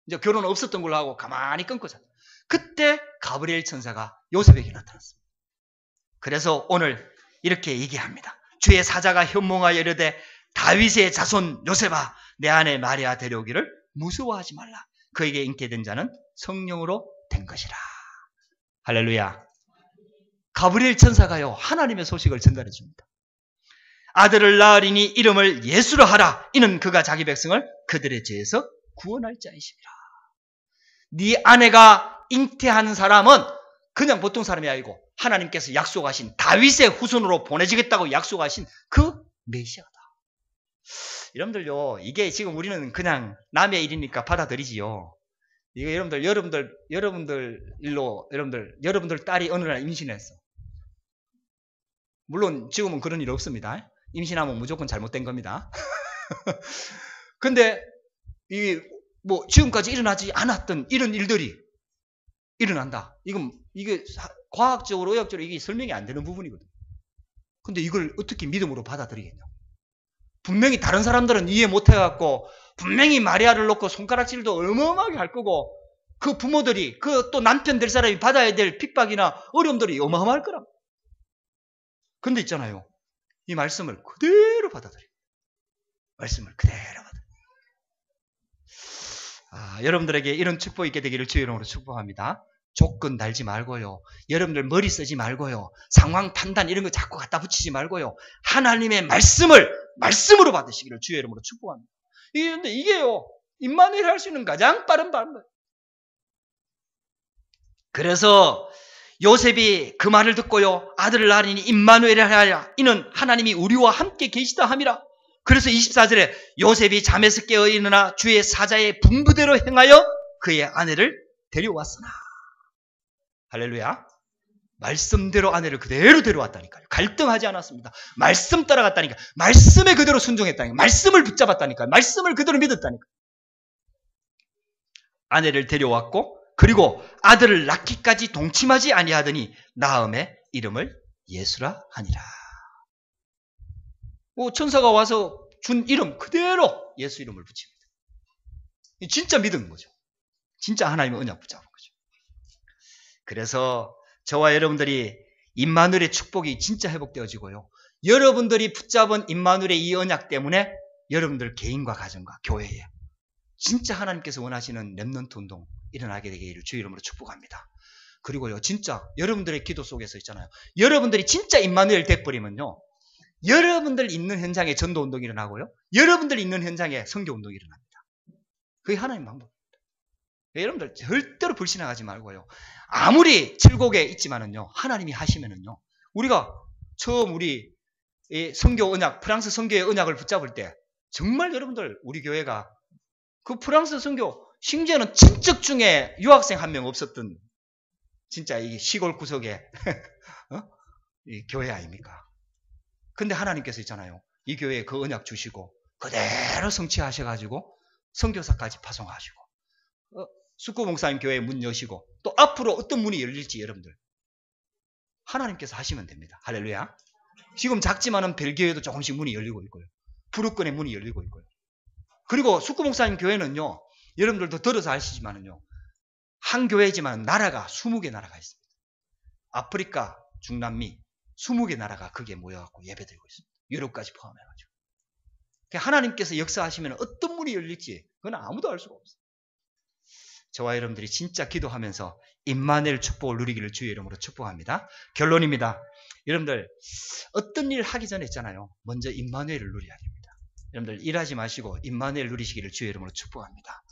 이제 결혼 없었던 걸로 하고 가만히 끊고 자였다. 그때 가브리엘 천사가 요셉에게 나타났습니다. 그래서 오늘 이렇게 얘기합니다. 주의 사자가 현몽하여 이르되 다윗의 자손 요셉아, 내 아내 마리아 데려오기를 무서워하지 말라. 그에게 잉태된 자는 성령으로 된 것이라. 할렐루야. 가브리엘 천사가요, 하나님의 소식을 전달해 줍니다. 아들을 낳으리니 이름을 예수로 하라. 이는 그가 자기 백성을 그들의 죄에서 구원할 자이십니다. 네 아내가 잉태한 사람은 그냥 보통 사람이 아니고 하나님께서 약속하신 다윗의 후손으로 보내지겠다고 약속하신 그 메시아다. 여러분들요, 이게 지금 우리는 그냥 남의 일이니까 받아들이지요. 이게 여러분들 일로 여러분들 딸이 어느 날 임신했어. 물론 지금은 그런 일 없습니다. 임신하면 무조건 잘못된 겁니다. 근데 이게 뭐 지금까지 일어나지 않았던 이런 일들이 일어난다. 이게 과학적으로, 의학적으로 이게 설명이 안 되는 부분이거든요. 근데 이걸 어떻게 믿음으로 받아들이겠냐? 분명히 다른 사람들은 이해 못 해갖고 분명히 마리아를 놓고 손가락질도 어마어마하게 할 거고 그 부모들이, 그 또 남편 될 사람이 받아야 될 핍박이나 어려움들이 어마어마할 거라. 근데 있잖아요. 이 말씀을 그대로 받아들여요. 말씀을 그대로 받아들여요. 여러분들에게 이런 축복이 있게 되기를 주의 이름으로 축복합니다. 조건 달지 말고요. 여러분들 머리 쓰지 말고요. 상황 판단 이런 거 자꾸 갖다 붙이지 말고요. 하나님의 말씀으로 받으시기를 주의 이름으로 축복합니다. 근데 이게요. 임마누엘 할 수 있는 가장 빠른 방법. 그래서 요셉이 그 말을 듣고요. 아들을 낳으니 임마누엘을 하여 이는 하나님이 우리와 함께 계시다 함이라. 그래서 24절에 요셉이 잠에서 깨어 일어나 주의 사자의 분부대로 행하여 그의 아내를 데려왔으나. 할렐루야. 말씀대로 아내를 그대로 데려왔다니까요. 갈등하지 않았습니다. 말씀 따라갔다니까. 말씀에 그대로 순종했다니까. 말씀을 붙잡았다니까. 말씀을 그대로 믿었다니까. 아내를 데려왔고 그리고 아들을 낳기까지 동침하지 아니하더니 나음의 이름을 예수라 하니라. 천사가 와서 준 이름 그대로 예수 이름을 붙입니다. 진짜 믿은 거죠. 진짜 하나님의 언약 붙잡은 거죠. 그래서 저와 여러분들이 임마누엘의 축복이 진짜 회복되어지고요. 여러분들이 붙잡은 임마누엘의 이 언약 때문에 여러분들 개인과 가정과 교회에 진짜 하나님께서 원하시는 렘넌트 운동 일어나게 되기를 주의 이름으로 축복합니다. 그리고요, 진짜 여러분들의 기도 속에서 있잖아요. 여러분들이 진짜 임마누엘 돼버리면요. 여러분들 있는 현장에 전도 운동이 일어나고요. 여러분들 있는 현장에 선교 운동이 일어납니다. 그게 하나님 방법입니다. 여러분들 절대로 불신하지 말고요. 아무리 질곡에 있지만은요. 하나님이 하시면은요. 우리가 처음 우리 선교 언약, 프랑스 선교의 언약을 붙잡을 때 정말 여러분들 우리 교회가 그 프랑스 선교 심지어는 친척 중에 유학생 한 명 없었던 진짜 이 시골 구석에 이 교회 아닙니까? 근데 하나님께서 있잖아요. 이 교회에 그 언약 주시고 그대로 성취하셔가지고 선교사까지 파송하시고 숙구 목사님 교회 문 여시고 또 앞으로 어떤 문이 열릴지 여러분들 하나님께서 하시면 됩니다. 할렐루야. 지금 작지만은 벨기에도 조금씩 문이 열리고 있고요. 부르권의 문이 열리고 있고요. 그리고 숙구 목사님 교회는요. 여러분들도 들어서 아시지만은요. 한 교회지만 나라가 20개 나라가 있습니다. 아프리카, 중남미 20개 나라가 거기에 모여갖고 예배드리고 있습니다. 유럽까지 포함해가지고. 하나님께서 역사하시면 어떤 문이 열릴지 그건 아무도 알 수가 없어요. 저와 여러분들이 진짜 기도하면서 임마누엘 축복을 누리기를 주의 이름으로 축복합니다. 결론입니다. 여러분들 어떤 일 하기 전에 있잖아요. 먼저 임마누엘을 누려야 됩니다. 여러분들 일하지 마시고 임마누엘 누리시기를 주의 이름으로 축복합니다.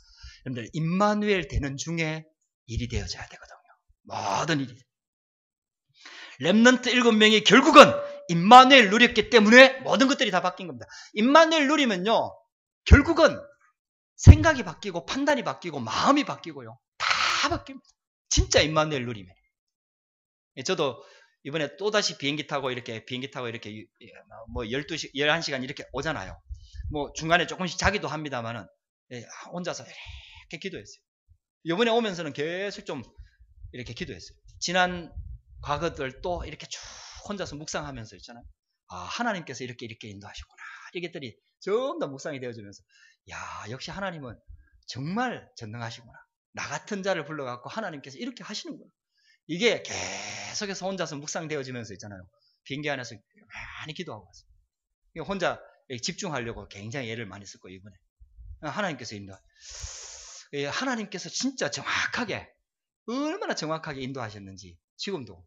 여러분들 임마누엘 되는 중에 일이 되어져야 되거든요. 모든 일이. 렘넌트 7명이 결국은 임마누엘 누렸기 때문에 모든 것들이 다 바뀐 겁니다. 임마누엘 누리면요. 결국은 생각이 바뀌고 판단이 바뀌고 마음이 바뀌고요. 다 바뀝니다. 진짜 임마누엘 누리면. 저도 이번에 또다시 비행기 타고 이렇게 뭐 12시, 11시간 이렇게 오잖아요. 뭐 중간에 조금씩 자기도 합니다만은 혼자서 이렇게 기도했어요. 이번에 오면서는 계속 좀 이렇게 기도했어요. 지난 과거들 또 이렇게 쭉 혼자서 묵상하면서 있잖아요. 하나님께서 이렇게 인도하시구나. 이것들이 전부 다 묵상이 되어지면서 야, 역시 하나님은 정말 전능하시구나. 나 같은 자를 불러갖고 하나님께서 이렇게 하시는구나. 이게 계속해서 혼자서 묵상되어지면서 있잖아요. 비행기 안에서 많이 기도하고 왔어요. 혼자 집중하려고 굉장히 애를 많이 썼고 이번에 하나님께서 하나님께서 진짜 정확하게 얼마나 정확하게 인도하셨는지 지금도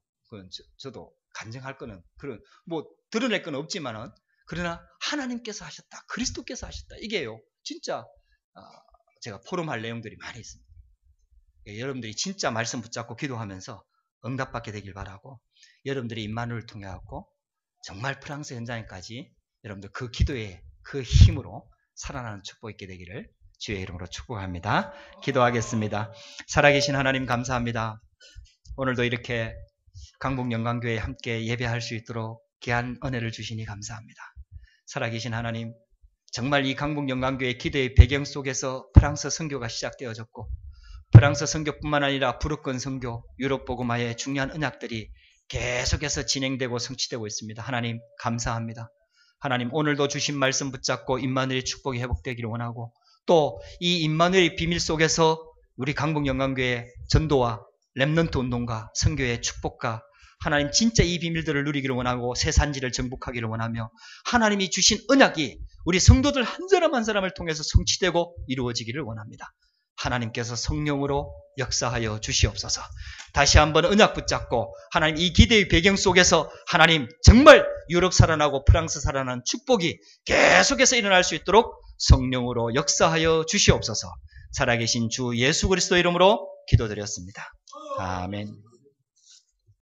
저도 간증할 거는 그런 뭐 드러낼 건 없지만은 그러나 하나님께서 하셨다. 그리스도께서 하셨다. 이게요. 진짜 제가 포럼할 내용들이 많이 있습니다. 여러분들이 진짜 말씀 붙잡고 기도하면서 응답받게 되길 바라고 여러분들이 임마누엘을 통해 갖고 정말 프랑스 현장에까지 여러분들 그 기도의 그 힘으로 살아나는 축복 있게 되기를 주의 이름으로 축복합니다. 기도하겠습니다. 살아계신 하나님 감사합니다. 오늘도 이렇게 강북영광교회에 함께 예배할 수 있도록 귀한 은혜를 주시니 감사합니다. 살아계신 하나님, 정말 이 강북영광교회 기도의 배경 속에서 프랑스 선교가 시작되어졌고 프랑스 선교뿐만 아니라 부르권 선교, 유럽 복음화의 중요한 언약들이 계속해서 진행되고 성취되고 있습니다. 하나님 감사합니다. 하나님 오늘도 주신 말씀 붙잡고 임마누엘의 축복이 회복되기를 원하고 또 이 임마누엘의 비밀 속에서 우리 강북영광교회 전도와 렘넌트 운동가, 선교의 축복과 하나님 진짜 이 비밀들을 누리기를 원하고 새 산지를 정복하기를 원하며 하나님이 주신 언약이 우리 성도들 한 사람 한 사람을 통해서 성취되고 이루어지기를 원합니다. 하나님께서 성령으로 역사하여 주시옵소서. 다시 한번 언약 붙잡고 하나님 이 기대의 배경 속에서 하나님 정말 유럽 살아나고 프랑스 살아나는 축복이 계속해서 일어날 수 있도록 성령으로 역사하여 주시옵소서. 살아계신 주 예수 그리스도 이름으로 기도드렸습니다. 아멘.